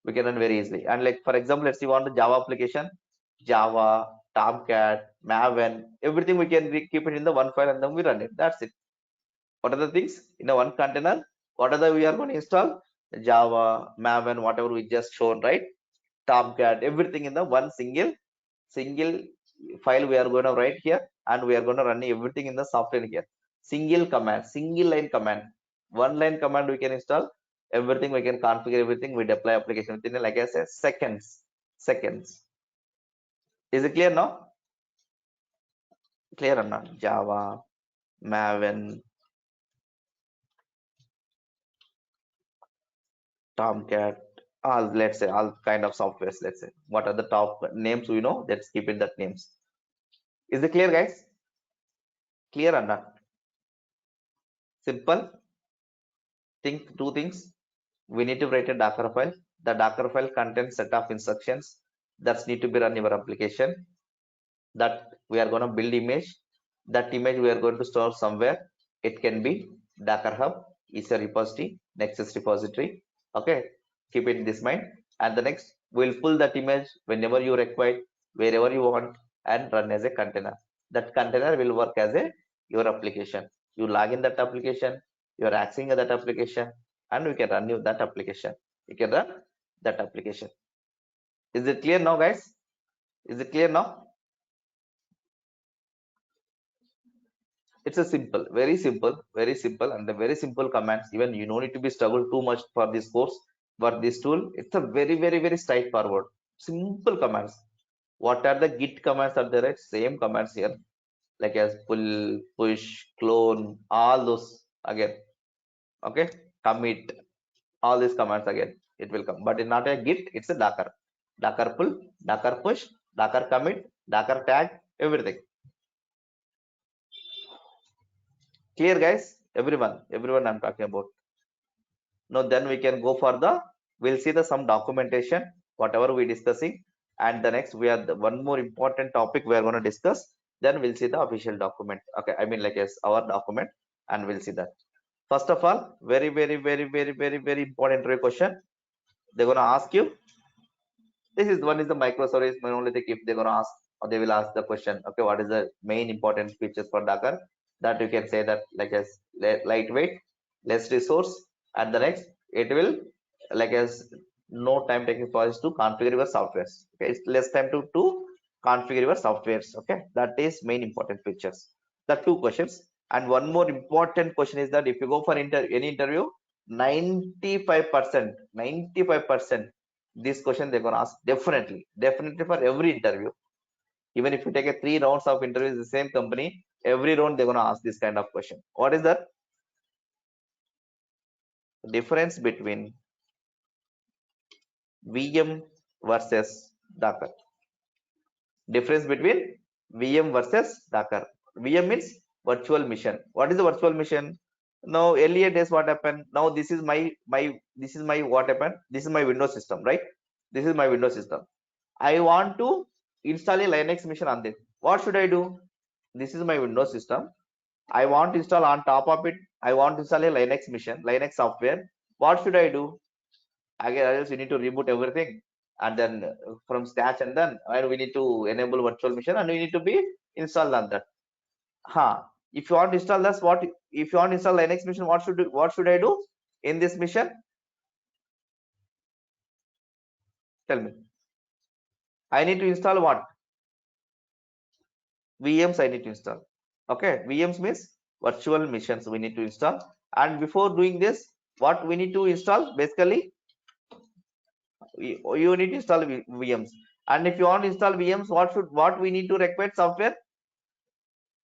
we can run very easily. And like for example, let's see, want a Java application, Java, Tomcat, Maven, everything we can keep it in the one file and then we run it. That's it. What are the things in a one container? What are the we are going to install? Java, Maven, whatever we just shown, right? Tomcat, everything in the one single file we are going to write here, and we are going to run everything in the software here. Single command, single line command, one line command we can install everything. We can configure everything. We deploy application within, like I said, seconds. Is it clear now? Clear or not? Java, Maven, Tomcat, all, let's say all kind of softwares. Let's say what are the top names we know. Let's keep it that names. Is it clear, guys? Clear or not? Simple. Think two things. We need to write a Docker file. The Docker file contains set of instructions that need to be run in your application. That we are going to build image. That image we are going to store somewhere. It can be Docker Hub, is a repository, Nexus repository. Okay, keep it in this mind. And the next, we'll pull that image whenever you require, wherever you want, and run as a container. That container will work as a your application. You log in that application, you are accessing that application, and we can run you that application. You can run that application. Is it clear now, guys? Is it clear now? It's a very simple, and the very simple commands. Even you don't need to be struggle too much for this course, for this tool. It's a very straightforward, simple commands. What are the git commands are there? Right? Same commands here, like as pull, push, clone, all those again. Okay, commit, all these commands again. It will come, but it's not a git. It's a Docker. Docker pull, Docker push, Docker commit, Docker tag, everything. Clear, guys? Everyone I'm talking about. Now then we can go for the, we'll see the some documentation, whatever we discussing, and the next we have the one more important topic we are going to discuss. Then we'll see the official document. Okay, I mean like yes, our document, and we'll see that. First of all, very important interview question. They're going to ask you, this is one is the microservice monolithic. If they're gonna ask, or they will ask the question, okay, what is the main important features for Docker? That you can say that like as lightweight, less resource, and the next it will like as no time taking process to configure your softwares. Okay, it's less time to configure your softwares. Okay, that is main important features. The two questions, and one more important question is that if you go for any interview, 95% this question they're going to ask, definitely for every interview. Even if you take a 3 rounds of interviews in the same company, every round they're going to ask this kind of question. What is that difference between VM versus Docker? Difference between VM versus Docker. VM means virtual machine. What is the virtual machine? Now earlier days what happened, now this is my what happened, this is my Windows system, right? This is my Windows system. I want to install a Linux machine on this. What should I do? This is my Windows system. I want to install on top of it. I want to install a Linux machine, Linux software. What should I do? Again, else you need to reboot everything, and then from scratch, and then we need to enable virtual machine, and we need to be installed on that. Huh. If you want to install this, what if you want to install Linux machine? What should I do in this mission? Tell me. I need to install what? VMs I need to install. Okay, VMs means virtual machines we need to install. And before doing this, what we need to install? Basically, you need to install VMs. And if you want to install VMs, what we need to require software?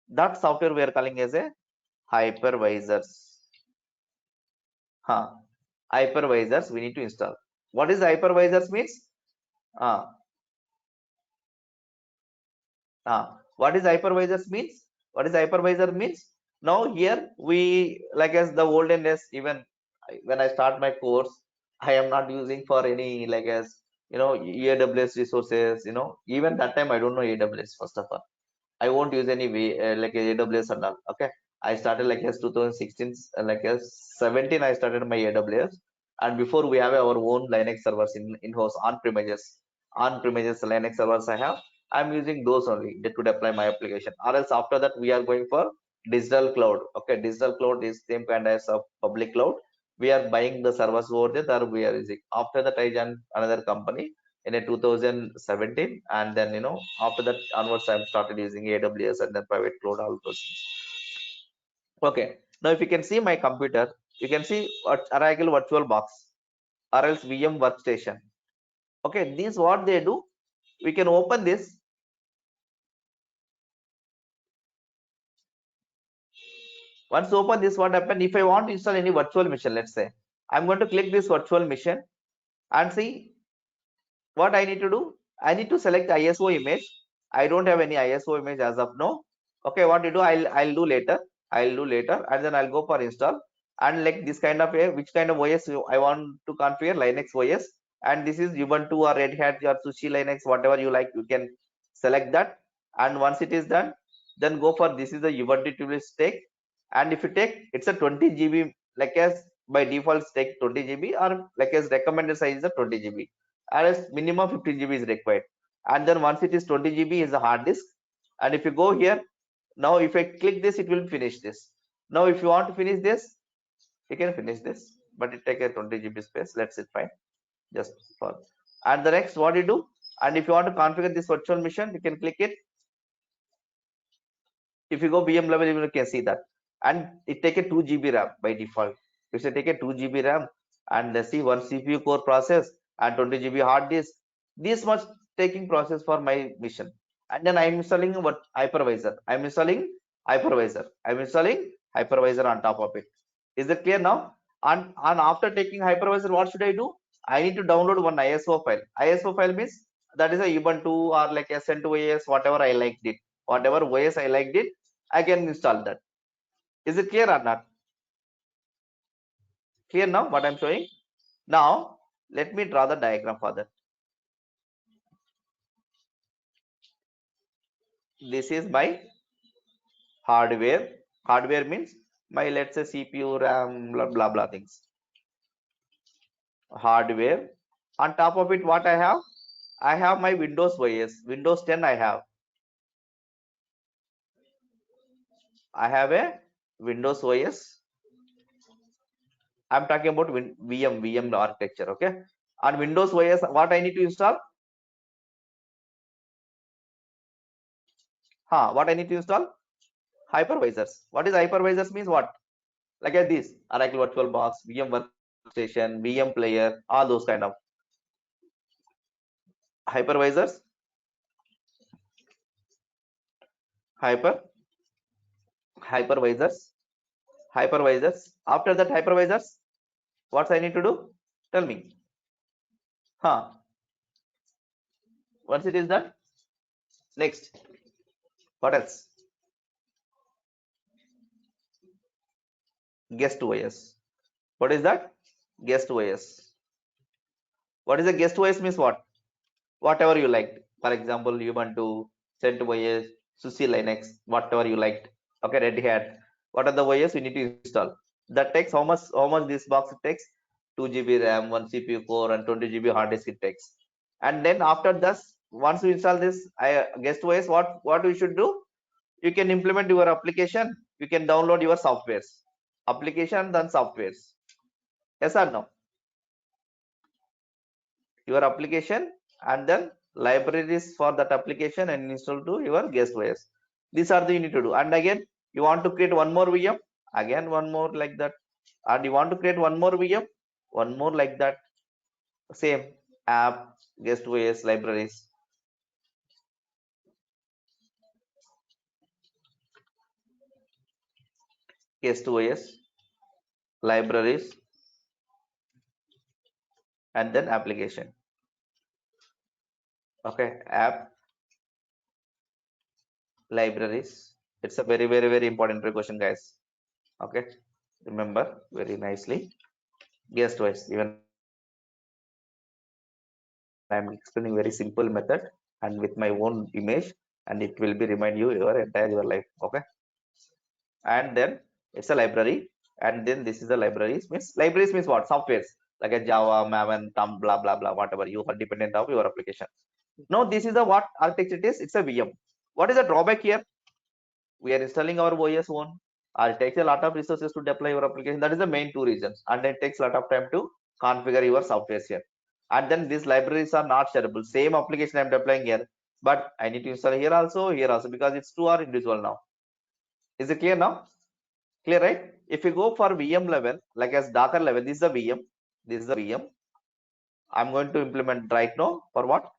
That software we are calling as a hypervisors. Huh. Hypervisors we need to install. What is hypervisors means? Uh, what is hypervisors means? What is hypervisor means? Now here we, like as the olden days, even when I start my course, I am not using for any like as AWS resources. Even that time I don't know AWS first of all. I won't use any like AWS and all. Okay, I started like as 2016, like as 17. I started my AWS, and before we have our own Linux servers in-house on premises Linux servers. I'm using those only to deploy my application. Or else after that we are going for digital cloud. Okay, digital cloud is same kind as a public cloud. We are buying the servers over there that we are using. After that I joined another company in a 2017, and then after that onwards I started using AWS and then private cloud, all those things. Okay, now if you can see my computer, you can see Oracle virtual box or else VM workstation. Okay, these what they do, we can open this. Once open this, what happen, if I want to install any virtual machine, let's say I'm going to click this virtual machine and see what I need to do. I need to select ISO image. I don't have any ISO image as of now. Okay, what to do? I'll do later. And then I'll go for install. And like this kind of which kind of OS I want to configure, Linux OS. And this is Ubuntu or Red Hat or Sushi Linux, whatever you like, you can select that. And once it is done, then go for this is the Ubuntu to take. And if you take, it's a 20 GB, like as by default take 20 GB, or like as recommended size is a 20 GB, and as minimum 15 GB is required. And then once it is 20 GB is a hard disk. And if you go here, now if I click this, it will finish this. Now if you want to finish this, you can finish this, but it take a 20 GB space. Let's it fine, just for. And the next what you do, and if you want to configure this virtual machine, you can click it. If you go VM level, you can see that. And it take a 2 GB RAM by default. If you take a 2 GB RAM and let's see one CPU core process and 20 GB hard disk, this much taking process for my mission. And then I'm installing what hypervisor. I'm installing hypervisor on top of it. Is it clear now? And after taking hypervisor, what should I do? I need to download one ISO file. ISO file means that is a Ubuntu or like SN2OS, whatever I liked it. Whatever OS I liked it, I can install that. Is it clear or not? Clear now what I'm showing? Now, let me draw the diagram for that. This is my hardware. Hardware means my, let's say, CPU, RAM, blah, blah, blah things. Hardware. On top of it, what I have? I have my Windows OS. Windows 10 I have. I have a Windows OS. I'm talking about VM architecture, okay? On Windows OS, what I need to install? What I need to install? Hypervisors. What is hypervisors means what? Like this, Oracle Virtual Box, VM Workstation, VM Player, all those kind of hypervisors. Hyper hypervisors. Hypervisors. After that hypervisors, what I need to do? Tell me. Once it is done, next. What else? Guest OS. What is that? Guest OS. What is a guest OS means what? Whatever you liked. For example, Ubuntu, CentOS, SUSE Linux, whatever you liked. Okay, Red Hat. What are the OS you need to install? That takes how much this box it takes? 2 GB RAM, 1 CPU core, and 20 GB hard disk it takes. And then after this, once you install this guest OS, what you should do? You can implement your application. You can download your softwares. Application then softwares. Yes or no? Your application and then libraries for that application and install to your guest OS. These are the you need to do. And again, you want to create one more VM, again one more like that. And you want to create one more VM, one more like that. Same app, guest OS, libraries. Guest OS, libraries, and then application. Okay, app, libraries. It's a very, very, very important question, guys. Okay, remember very nicely. Guest OS, even I'm explaining very simple method and with my own image, and it will be remind you your entire your life. Okay, and then it's a library, and then this is the libraries means what? Softwares like a Java, Maven, Tom, blah blah blah, whatever you are dependent of your application. Now this is the what architecture it is. It's a VM. What is the drawback here? We are installing our OS one, or it takes a lot of resources to deploy your application. That is the main two reasons, and it takes a lot of time to configure your software here. And then these libraries are not shareable. Same application I'm deploying here, but I need to install here also, because it's two are individual now. Is it clear now? Clear, right? If you go for VM level, like as Docker level, this is the VM. This is the VM. I'm going to implement right now for what?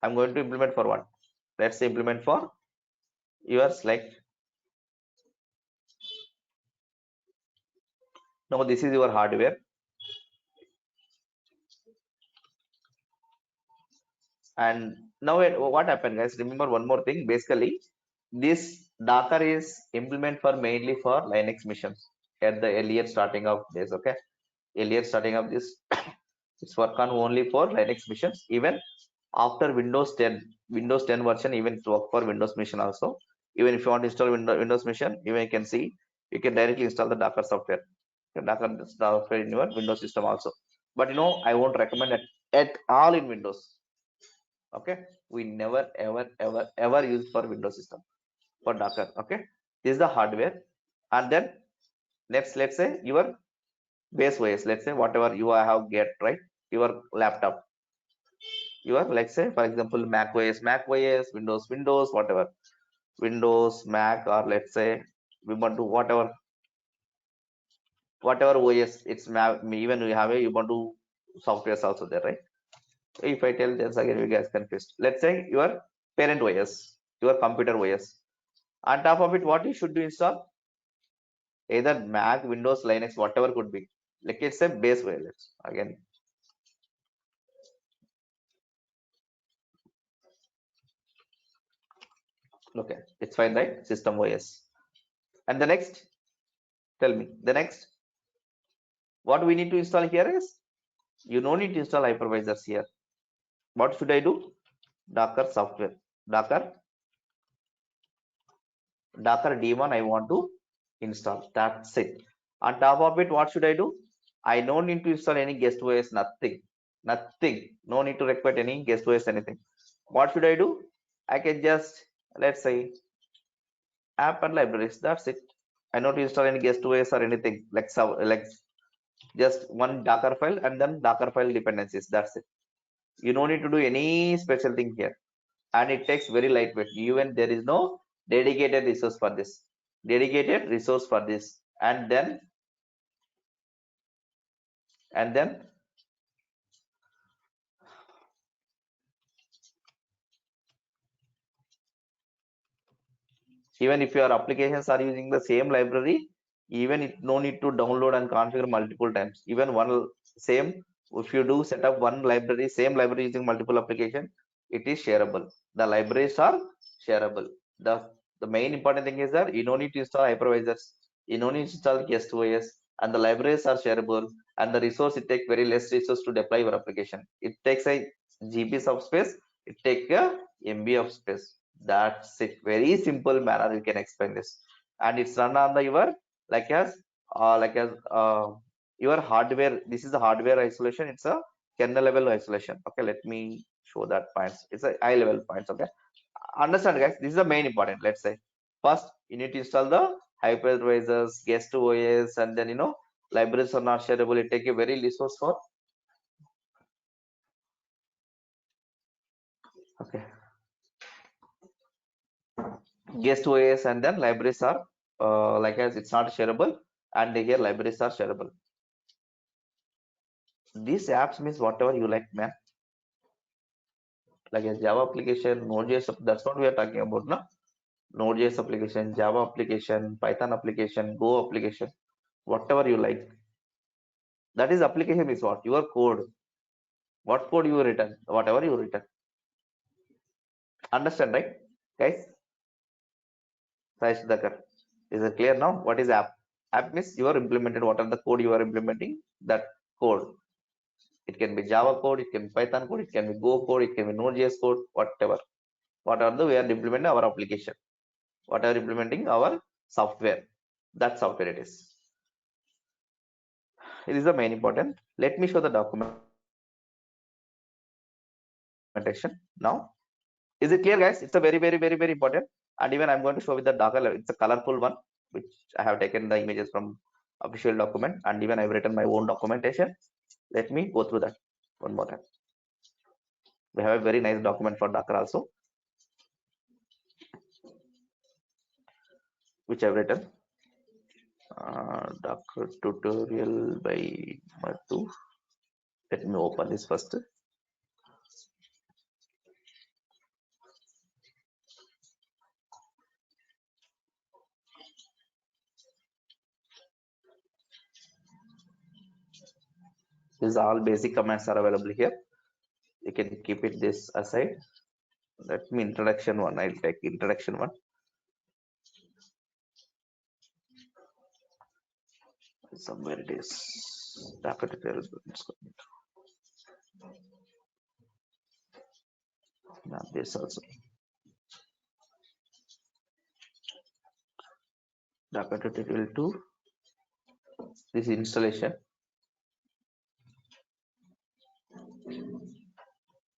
I'm going to implement for what? Let's say implement for your select. Now this is your hardware. And now what happened, guys? Remember one more thing. Basically, this Docker is implement for mainly for Linux missions at the earlier starting of this. Okay, earlier starting of this, it's work on only for Linux missions. Even after Windows 10 version, even it work for Windows mission also. Even if you want to install Windows mission, even you can see you can directly install the Docker software. Docker software in your Windows system also. But I won't recommend it at all in Windows. Okay, we never ever use for Windows system for Docker. Okay, this is the hardware. And then let's say your base OS, let's say whatever you have get, right, your laptop. your, like say for example, Mac OS, Windows, whatever, Windows, Mac, or let's say we want to whatever OS, it's even we have a Ubuntu softwares also there, right? If I tell this again, you guys confused. Let's say your parent OS, your computer OS. On top of it, what you should do install? Either Mac, Windows, Linux, whatever could be. Like it's a base OS. Again, okay, it's fine, right? System OS. And the next, tell me, the next, what we need to install here is, you don't need to install hypervisors here. What should I do? Docker software. Docker Docker daemon I want to install. That's it. On top of it, what should I do? I don't need to install any guest OS, nothing. Nothing. No need to require any guest OS, anything. What should I do? I can just, let's say, app and libraries. That's it. I don't install any guest OS or anything like just one Docker file and then Docker file dependencies. That's it. You don't need to do any special thing here. And it takes very lightweight. Even there is no dedicated resource for this. Dedicated resource for this. And then even if your applications are using the same library, even it no need to download and configure multiple times. Even one same, if you do set up one library, same library using multiple application, it is shareable. The libraries are shareable. The main important thing is that you don't need to install hypervisors, you don't need to install guest OS, and the libraries are shareable. And the resource, it takes very less resource to deploy your application. It takes a GBs of space, it takes a MB of space. That's it. Very simple manner you can explain this. And it's run on the your, like as like as your hardware. This is the hardware isolation. It's a kernel level isolation. Okay, let me show that points. It's a high level points. Okay, understand guys, this is the main important. Let's say first you need to install the hypervisors, guest OS, and then libraries are not shareable. It take a very resource for. Okay, guest OS and then libraries are like as it's not shareable, and here libraries are shareable. These apps means whatever you like, man. Like a Java application, Node.js, that's what we are talking about, no? Node.js application, Java application, Python application, Go application, whatever you like. That is application is what? Your code. What code you written? Whatever you written. Understand, right? Guys, Sai Sudhakar. Is it clear now? What is app? App means you are implemented. What are the code you are implementing? That code. It can be Java code, it can be Python code, it can be Go code, it can be Node.js code, whatever. What are the we are implementing our application? What are implementing our software? That software it is. It is the main important. Let me show the documentation now. Is it clear, guys? It's a very, very, very, very important. And even I'm going to show with the Docker. It's a colorful one, which I have taken the images from official document, and even I've written my own documentation. Let me go through that one more time. We have a very nice document for Docker also, which I've written. Docker tutorial by Madhu. Let me open this first. These all basic commands are available here. You can keep it this aside. Let me introduction one. I'll take introduction one. Somewhere it is. Docker tutorial. Now this also. Docker tutorial 2. This installation.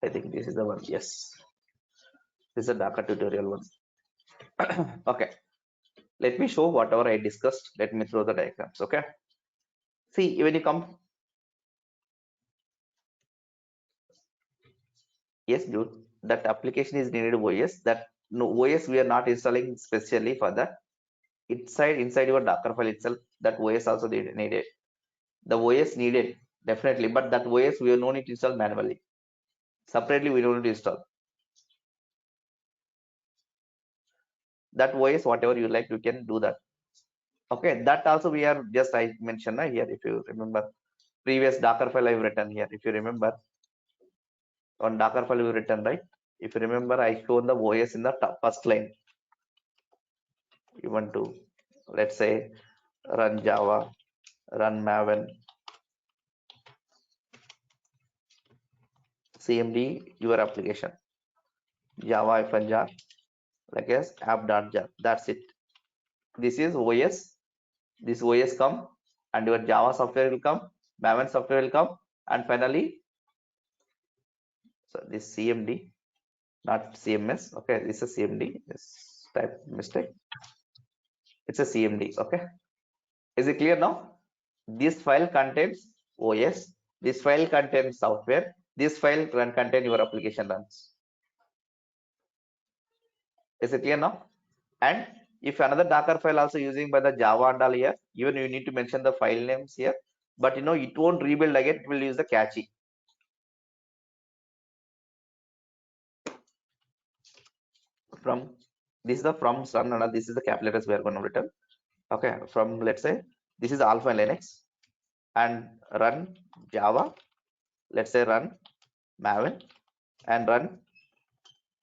I think this is the one. Yes. This is a Docker tutorial one. Okay. Let me show whatever I discussed. Let me throw the diagrams. Okay. See, when you come Yes, dude, that application is needed OS. That no OS we are not installing specially for that. Inside your Docker file itself, that OS also needed. The OS needed definitely, but that OS we no need to install manually. Separately, we don't need to install that OS. Whatever you like, you can do that. Okay, that also we are just I mentioned here. If you remember, previous Docker file I've written here. If you remember, on Docker file we written right. If you remember, I shown the OS in the first line. You want to, let's say, run Java, run Maven, CMD your application, Java jar, like as app.jar. That's it. This is OS. This OS come and your Java software will come, Maven software will come, and finally, so this CMD, not CMS. Okay, this is CMD. This type mistake. It's a CMD. Okay, is it clear now? This file contains OS. This file contains software. This file can contain your application runs. Is it clear now? And if another Docker file also using by the Java and all here, even you need to mention the file names here, but it won't rebuild again. It will use the cache from. This is the from run and this is the cap letters we are going to return. Okay, from let's say this is Alpha Linux and run Java. Let's say run Maven and run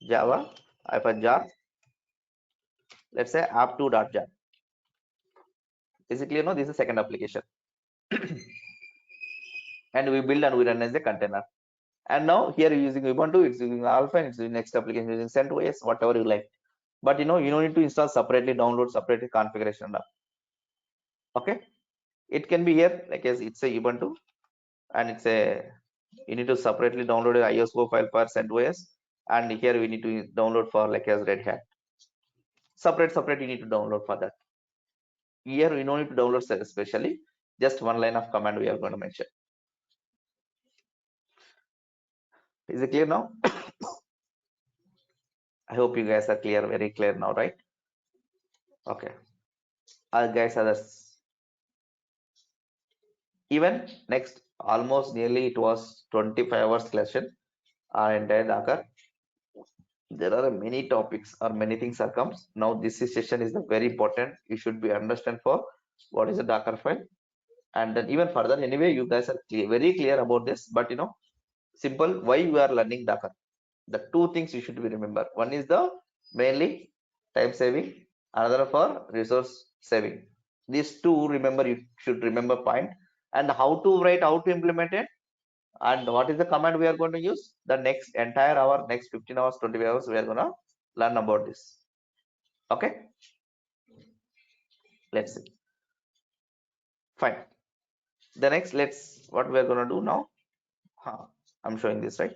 Java jar. Let's say app2.jar. Is it clear now? This is second application. And we build and we run as a container. And now here you're using Ubuntu, it's using Alpha, and it's using next application using CentOS, whatever you like. But you don't need to install separately, download separately configuration. Okay, it can be here like as it's a Ubuntu, and it's a you need to separately download a ISO file for CentOS, and here we need to download for like as Red Hat. Separate you need to download for that. Here we don't need to download especially, just one line of command we are going to mention. Is it clear now? I hope you guys are clear, very clear now, right? Okay. Guys, others. Even next, almost nearly it was 25 hours lesson. And then there are many topics or many things that comes. Now this session is the very important. You should be understand for what is a Docker file. And then even further, anyway, you guys are very clear about this. But simple why we are learning Docker. The two things you should be remember. One is the mainly time saving, another for resource saving. These two remember you should remember point, and how to write, how to implement it, and what is the command we are going to use. The next entire hour, next 15 hours, 20 hours, we are gonna learn about this. Okay, let's see. Fine. The next, let's what we are gonna do now. I'm showing this right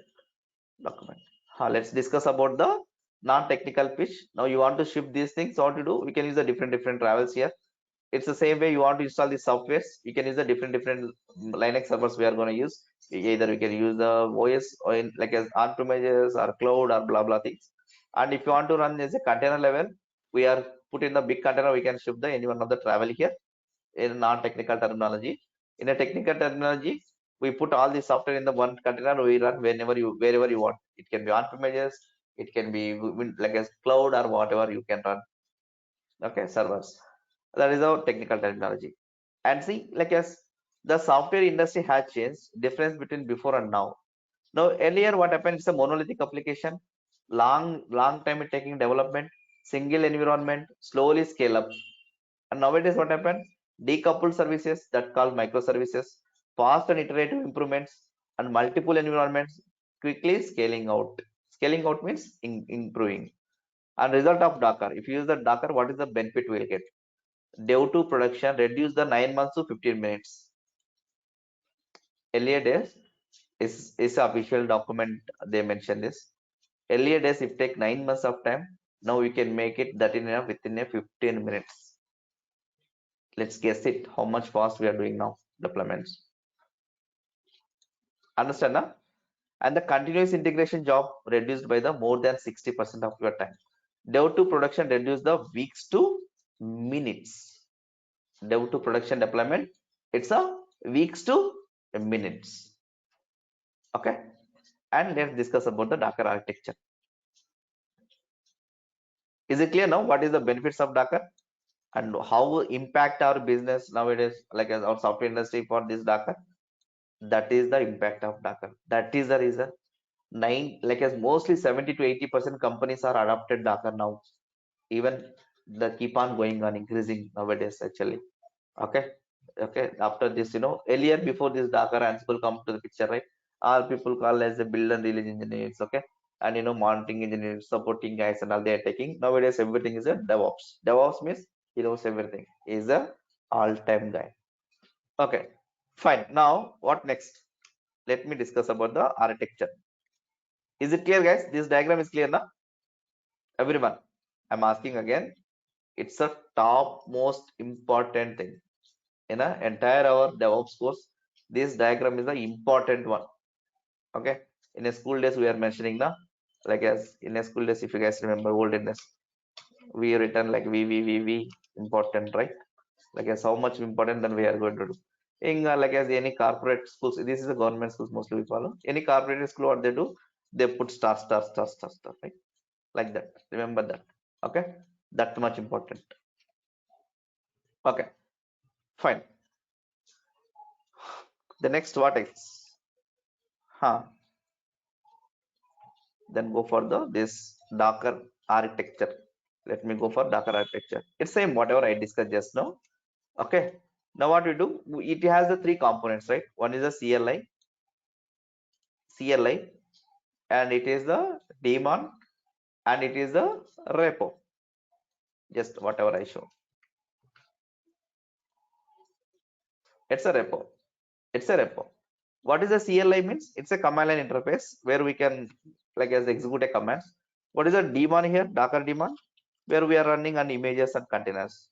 document. Let's discuss about the non-technical pitch. Now you want to ship these things. What to do? We can use the different travels here. It's the same way you want to install the softwares. You can use the different Linux servers we are going to use. Either we can use the OS or in like as on-premises or cloud or blah blah things. And if you want to run as a container level, we are put in the big container. We can ship the any one of the travel here in non-technical terminology. In a technical terminology, we put all the software in the one container. We run wherever you want. It can be on-premises. It can be like a cloud or whatever you can run. Okay, servers. That is our technical terminology. And see, like as the software industry has changed, difference between before and now. Now earlier what happened is a monolithic application, long time it taking development, single environment, slowly scale up. And nowadays what happened? Decoupled services that call microservices, fast and iterative improvements, and multiple environments quickly scaling out. Scaling out means improving. And result of Docker. If you use the Docker, what is the benefit we'll get? Dev to production reduce the 9 months to 15 minutes. Earlier days is official document they mention this. Earlier days if take 9 months of time, now we can make it that within a 15 minutes. Let's guess it how much fast we are doing now deployments. Understand now? And the continuous integration job reduced by the more than 60% of your time. Dev to production reduce the weeks to minutes. Dev to production deployment, it's a weeks to minutes. Okay, and let's discuss about the Docker architecture. Is it clear now what is the benefits of Docker and how impact our business nowadays, like as our software industry for this Docker? That is the impact of Docker. That is the reason like as mostly 70 to 80% companies are adopted Docker now. Even the keep on going on increasing nowadays actually. Okay, okay, after this, earlier before this Docker Ansible come to the picture, right? All people call as the build and release engineers, okay, and monitoring engineers, supporting guys, and all they are taking. Nowadays everything is a DevOps means he knows everything. He is a all-time guy. Okay, fine. Now what next? Let me discuss about the architecture. Is it clear, guys? This diagram is clear now, everyone? I'm asking again. It's a top most important thing in a entire our DevOps course. This diagram is the important one. Okay, in a school days we are mentioning the, like as in a school days, if you guys remember olden days, we written like v important, right? Like as how much important than we are going to do in like as any corporate schools. This is a government schools mostly we follow. Any corporate school, what they do, they put star star star star star, right? Like that, remember that. Okay, that much important. Okay, fine. The next what is, huh? Then go for the this Docker architecture. Let me go for Docker architecture. It's same whatever I discussed just now. Okay, now what we do, it has the three components, right? One is a CLI, and it is the daemon, and it is the repo. Just whatever I show, it's a repo. It's a repo. What is a CLI means? It's a command line interface where we can like as execute a command. What is a daemon here? Docker daemon, where we are running on images and containers,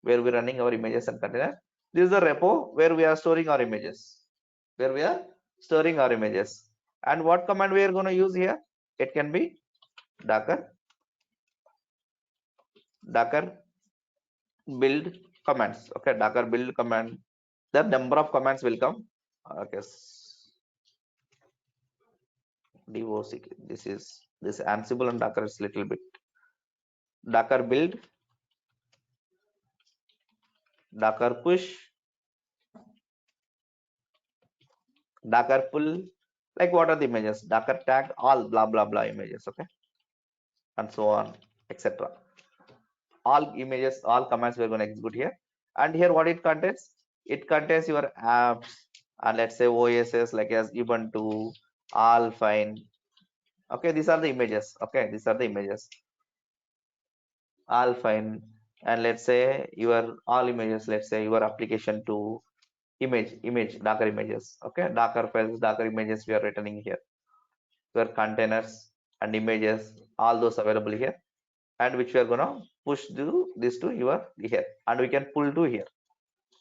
where we're running our images and containers. This is the repo where we are storing our images, where we are storing our images. And what command we are going to use here? It can be docker docker build commands. Okay, docker build command. The number of commands will come. Okay, doc. This Ansible and Docker is little bit. Docker build, Docker push, Docker pull. Like what are the images? Docker tag all blah blah blah images. Okay, and so on, etc. All images, all commands we're going to execute here. And here what it contains? It contains your apps, and let's say OSs like as Ubuntu, all fine. Okay, these are the images. Okay, these are the images, all fine. And let's say your all images, let's say your application to image Docker images. Okay, Docker files, Docker images we are returning here, your containers and images, all those available here, and which we are gonna push this to your here, and we can pull to here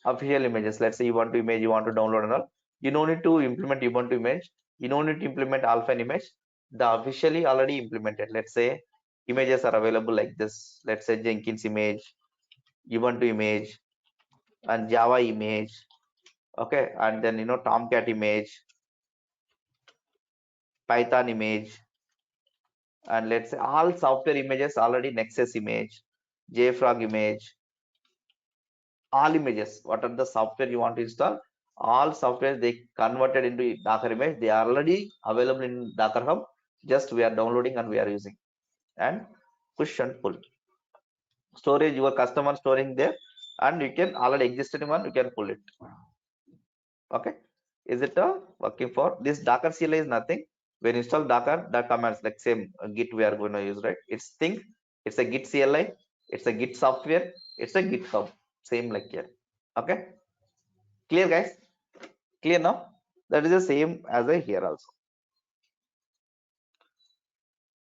official images. Let's say you want to image, you want to download and all. You don't need to implement Ubuntu image. You don't need to implement alpha image. The officially already implemented. Let's say images are available like this. Let's say Jenkins image, Ubuntu image, and Java image. Okay, and then Tomcat image, Python image, and let's say all software images already Nexus image, JFrog image, all images. What are the software you want to install? All software they converted into Docker image. They are already available in Docker Hub. Just we are downloading and we are using. And push and pull. Storage, your customer storing there, and you can already existing one, you can pull it. Okay, is it working for this Docker CLI? Is nothing. When install Docker, the commands like same Git we are going to use, right? It's think it's a Git CLI, it's a Git software, it's a GitHub, same like here. Okay, clear guys? Clear now? That is the same as a here also.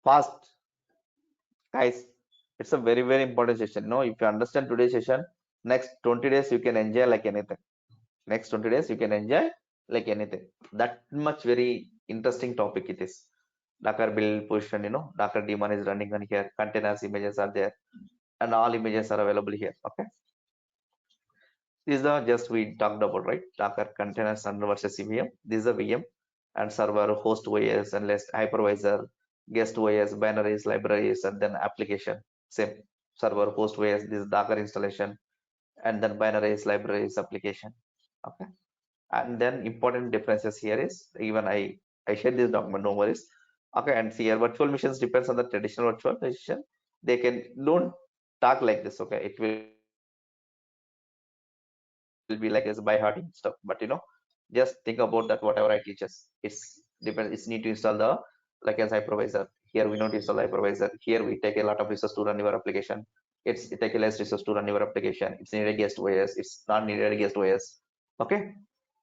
Fast guys, it's a very important session. No, if you understand today's session, next 20 days you can enjoy like anything. Next 20 days you can enjoy like anything. That much very interesting topic it is. Docker build push and Docker daemon is running on here. Containers images are there, and all images are available here. Okay, these are just we talked about, right? Docker containers under versus VM. This is a VM and server, host OS, and less hypervisor, guest OS, binaries, libraries, and then application. Same server, host OS. This is Docker installation, and then binaries, libraries, application. Okay, and then important differences here is even I shared this document, no worries. Okay, and see here virtual machines depends on the traditional virtual machine. They can don't talk like this. Okay, it will be like as by heart stuff, but just think about that whatever I teaches, it's depends. It's need to install the like as hypervisor. Here we don't install hypervisor. Here we take a lot of resource to run your application. It take a less resource to run your application. It's needed a guest OS. It's not needed a guest OS. Okay,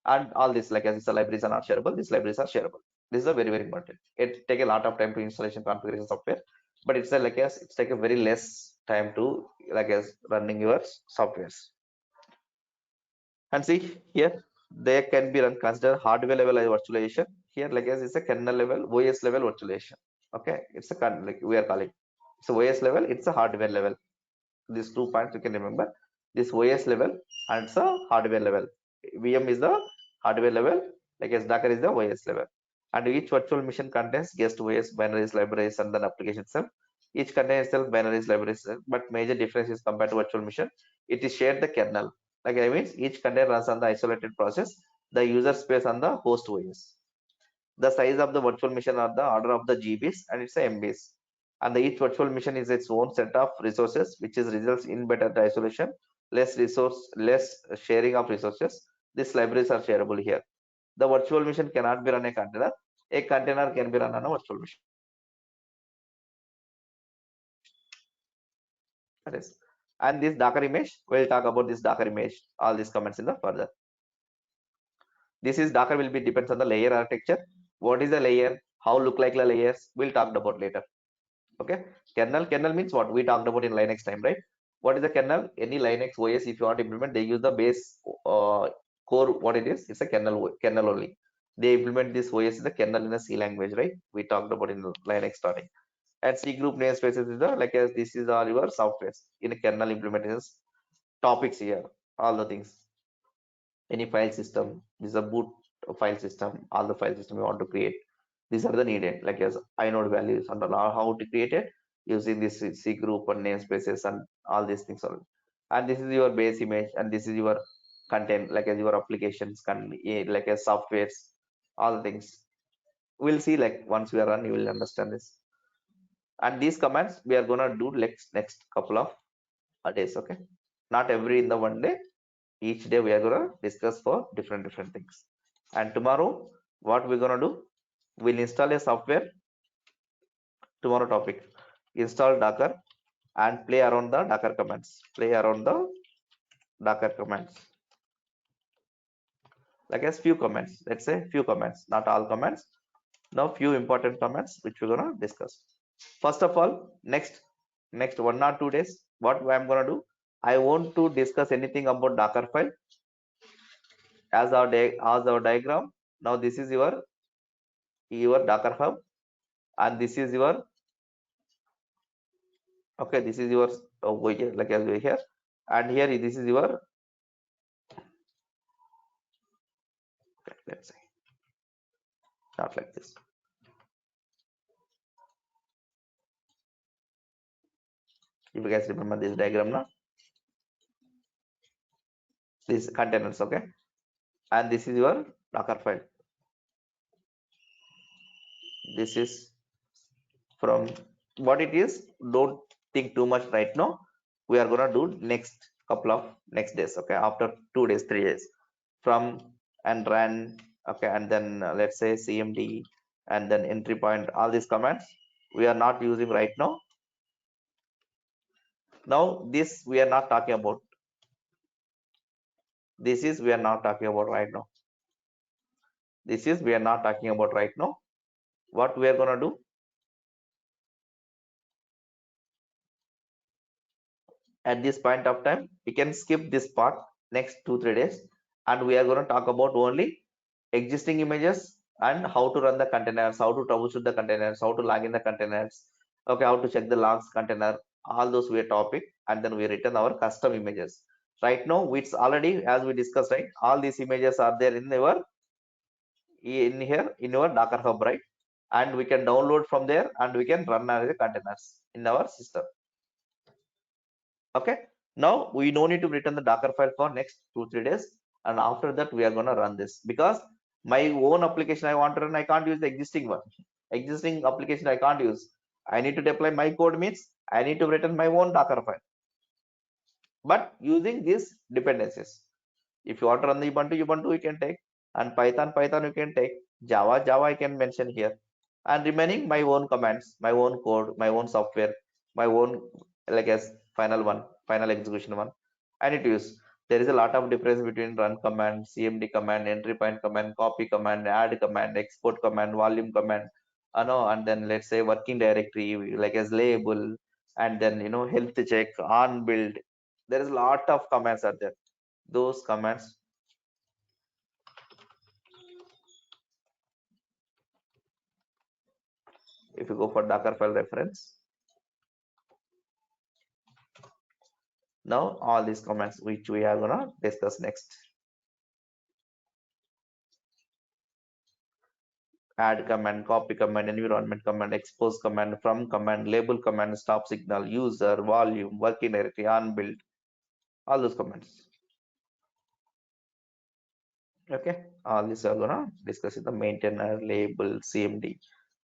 and all this like as it's the libraries are not shareable. These libraries are shareable. This is a very very important. It take a lot of time to installation configuration software, but it's a like as it's take a very less time to like as running your softwares. And see here, they can be run consider hardware level as virtualization. Here, like as it's a kernel level, OS level virtualization. Okay, it's a like we are calling. So OS level, it's a hardware level. These 2 points you can remember. This OS level and it's a hardware level. VM is the hardware level, like as Docker is the OS level. And each virtual machine contains guest OS, binaries, libraries, and then application itself. Each contains itself binaries, libraries, but major difference is compared to virtual machine. It is shared the kernel. Like I means each container runs on the isolated process, the user space on the host OS. The size of the virtual machine are the order of the GBs and it's a MBs. And each virtual machine is its own set of resources, which is results in better isolation, less sharing of resources. These libraries are shareable here. The virtual machine cannot be run a container. A container can be run on a virtual machine. That is. And this Docker image, we'll talk about this Docker image, all these comments in the further. This is Docker will be depends on the layer architecture. What is the layer? How look like the layers? We'll talk about later. Okay, kernel means what we talked about in Linux time, right? What is the kernel? Any Linux OS if you want to implement, they use the base core. What it is? It's a kernel only. They implement this OS in the kernel in a C language, right? We talked about in Linux starting. And C group namespaces is the like as this is all your softwares in a kernel implementations topics here, all the things. Any file system, this is a boot file system, all the file system you want to create. These are the needed, like as inode values and how to create it using this C group and namespaces and all these things. And this is your base image, and this is your content, like as your applications can like as softwares, all the things. We'll see like once we are run, you will understand this. And these commands we are gonna do next couple of days. Okay, not every in the one day, each day we are going to discuss for different things. And tomorrow what we're going to do, we'll install a software. Tomorrow topic, install Docker and play around the Docker commands, like as few commands, let's say few commands, not all commands. Now few important commands which we're going to discuss. First of all, next 1 or 2 days, what I'm going to do, I want to discuss anything about Docker file as our diagram. Now this is your Docker hub, and this is your okay, this is your over here, like as we here, and here this is your okay, let's say not like this. If you guys remember this diagram now, these containers, okay, and this is your Docker file. This is from what it is. Don't think too much right now. We are gonna do next couple of next days, okay, after 2 days, 3 days from and run, okay, and then let's say cmd and then entry point, all these commands we are not using right now. Now this we are not talking about, this is we are not talking about right now, this is we are not talking about right now. What we are going to do, at this point of time we can skip this part next 2 3 days, and we are going to talk about only existing images, and how to run the containers, how to troubleshoot the containers, how to log in the containers, okay, how to check the logs container, all those were topic, and then we return our custom images. Right now, it's already, as we discussed, right, all these images are there in here in your Docker Hub, right? And we can download from there and we can run as a containers in our system. Okay. Now we no need to return the Docker file for next 2-3 days. And after that, we are gonna run this because my own application I want to run, I can't use the existing one. Existing application I can't use. I need to deploy my code means I need to return my own Docker file. But using these dependencies. If you want to run the Ubuntu, Ubuntu you can take, and Python, Python you can take, Java, Java I can mention here, and remaining my own commands, my own code, my own software, my own like as final one, final execution one. I need to use. There is a lot of difference between run command, CMD command, entry point command, copy command, add command, export command, volume command, and then let's say working directory like as label, and then health check, on build. There is a lot of commands are there. Those commands, if you go for Docker file reference, now all these commands which we are gonna discuss next. Add command, copy command, environment command, expose command, from command, label command, stop signal, user, volume, working directory, on build, all those commands. Okay, all these are gonna discuss in the maintainer, label, CMD,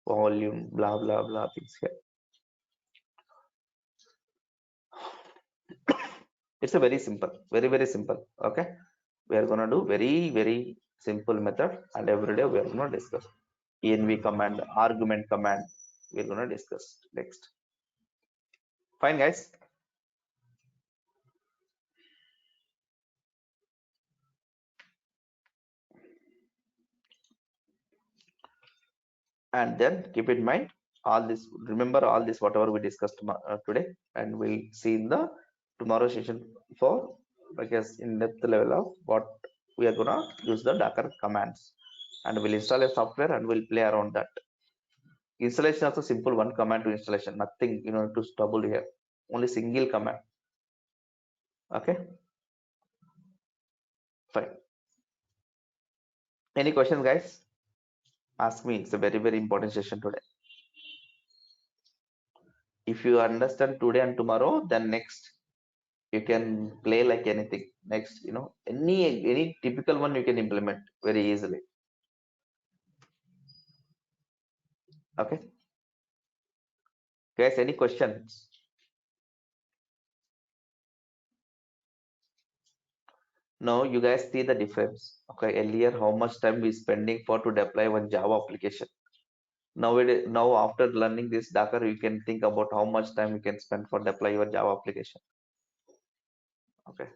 volume, blah blah blah things here. It's a very simple, very simple. Okay, we are gonna do very simple method, and every day we are gonna discuss env command, argument command, we're gonna discuss next. Fine guys. And then keep in mind all this, remember all this whatever we discussed today, and we'll see in the tomorrow session for, I guess, in depth level of what we are gonna use the Docker commands, and we'll install a software and we'll play around that. Installation also simple, one command to installation, nothing to double here, only single command. Okay, fine. Any questions guys? Ask me, it's a very important session today. If you understand today and tomorrow, then next you can play like anything. Next, any typical one you can implement very easily. Okay guys, any questions? Now you guys see the difference. Okay, earlier how much time we spending for to deploy one Java application. Nowadays, now after learning this Docker, you can think about how much time you can spend for deploy your Java application. Okay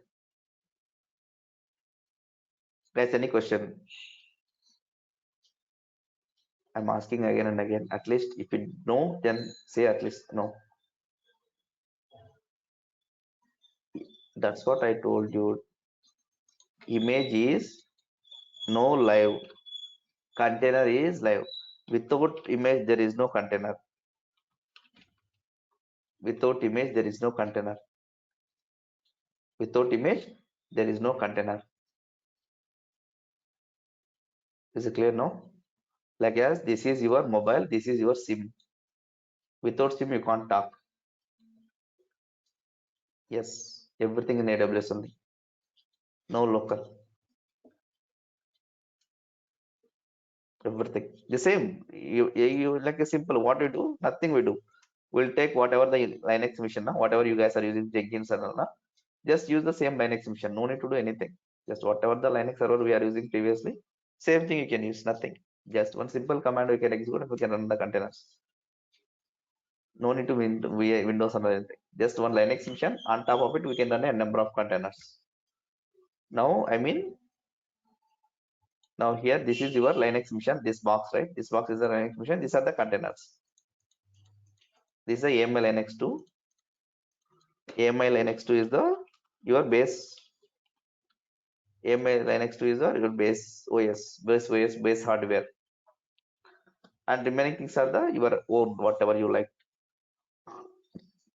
guys, any question? I'm asking again and again. At least if you know, then say at least no. That's what I told you. Image is no live, container is live. Without image there is no container. Without image there is no container. Without image there is no container. Is it clear now? Like as this is your mobile, this is your SIM. Without SIM you can't talk. Yes, everything in AWS only, no local. Everything the same. You like a simple, what we do, nothing we do. We'll take whatever the Linux mission now, whatever you guys are using Jenkins and all now, just use the same Linux mission, no need to do anything. Just whatever the Linux server we are using previously, same thing you can use, nothing. Just one simple command we can execute and we can run the containers. No need to Windows or anything. Just one Linux mission, on top of it we can run a number of containers. Now I mean, now here this is your Linux mission, this box, right? This box is the Linux mission, these are the containers. This is the AML Linux 2. AML Linux 2 is the your base. AMI Linux 2 is your base hardware, and remaining things are the your own whatever you like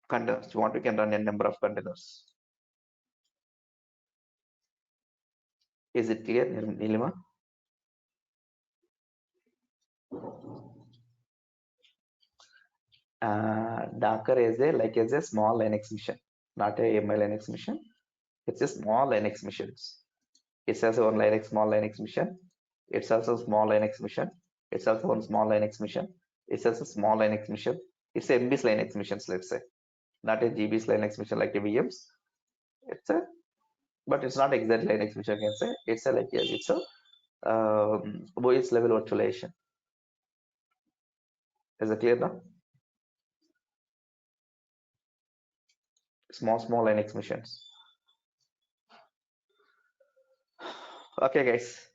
containers. You want, you can run a number of containers. Is it clear, Nilima? Docker is a like as a small Linux mission, not a AMI Linux mission. It's a small Linux mission. It's also one Linux small Linux mission. It's also small Linux mission. It's also one small Linux mission. It's also small Linux mission. It's a MB's Linux missions, let's say, not a GB's Linux mission like a VMs. It's a, but it's not exact Linux mission. I can say it's a like it's a OS level virtualization. Is it clear now? Small Linux missions. Okay, guys.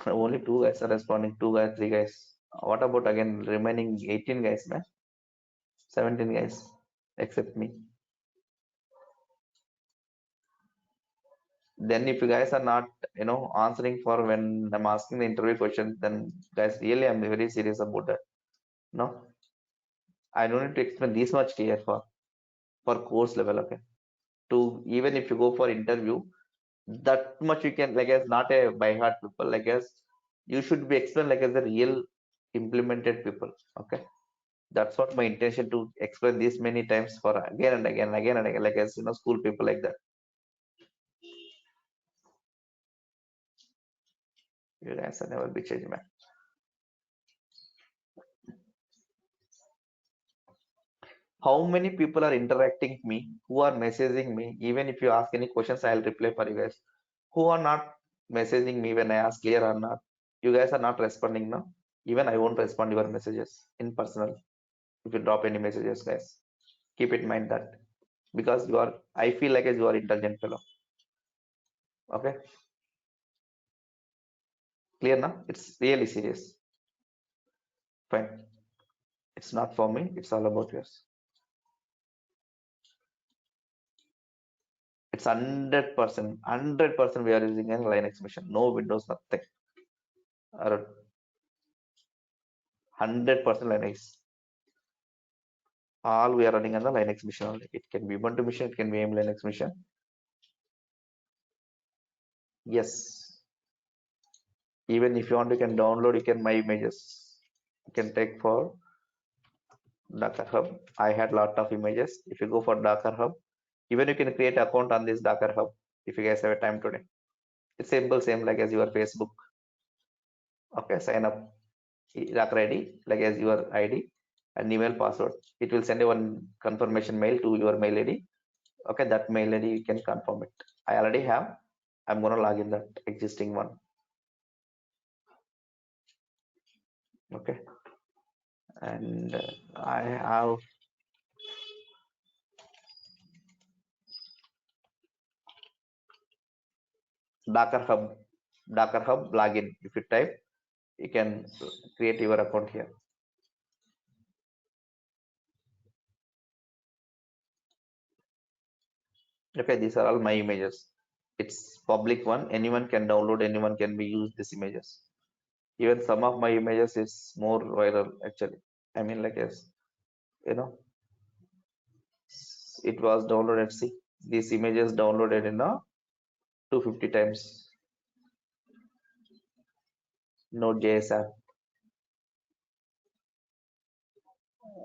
Only two guys are responding. Two guys, three guys. What about again remaining 18 guys, man? 17 guys, except me. Then if you guys are not, answering for when I'm asking the interview questions, then guys, really, I'm very serious about that. No, I don't need to explain this much clear for course level. Okay, to even if you go for interview, that much you can like as not a by heart people like as you should be explained like as a real implemented people. Okay, that's what my intention to explain this many times for again and again, again and again, like as school people like that. You guys are never be changed, man. How many people are interacting me, who are messaging me? Even if you ask any questions, I'll reply for you guys. Who are not messaging me when I ask clear or not? You guys are not responding now. Even I won't respond your messages in personal. If you drop any messages, guys, keep in mind that, because you are, I feel like as you are intelligent fellow. Okay, clear now? It's really serious. Fine. It's not for me, it's all about yours. It's 100% we are using a Linux machine, no Windows, nothing. Or 100% Linux. All we are running on the Linux machine only. It can be Ubuntu machine, it can be AIM Linux machine. Yes. Even if you want, you can download, you can my images. You can take for Docker Hub. I had lot of images. If you go for Docker Hub, even you can create account on this Docker Hub if you guys have a time today. It's simple, same like as your Facebook. Okay, sign up Docker ID like as your ID and email password. It will send you one confirmation mail to your mail ID. Okay, that mail ID you can confirm it. I already have. I'm gonna log in that existing one. Okay, and I have Docker Hub. Docker Hub login. If you type, you can create your account here. Okay, these are all my images. It's public one. Anyone can download. Anyone can be used these images. Even some of my images is more viral actually. I mean, like as you know, it was downloaded. See, these images downloaded in a 250 times Node.js app.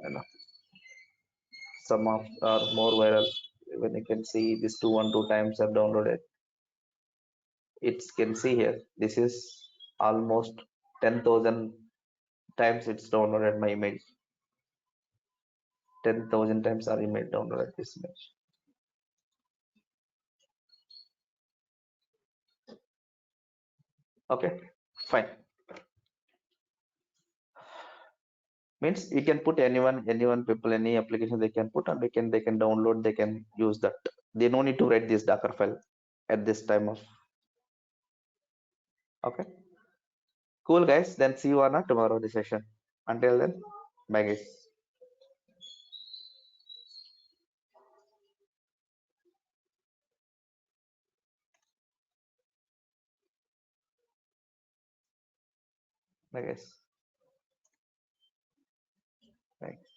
You know, some of are more viral. When you can see this 212 times I've downloaded. It can see here. This is almost 10,000 times it's downloaded my image. 10,000 times our image downloaded this image. Okay, fine. Means you can put anyone, people, any application they can put, and they can download, they can use that. They no need to write this Docker file at this time of. Okay, cool guys. Then see you on tomorrow the session. Until then, bye guys. I guess. Right.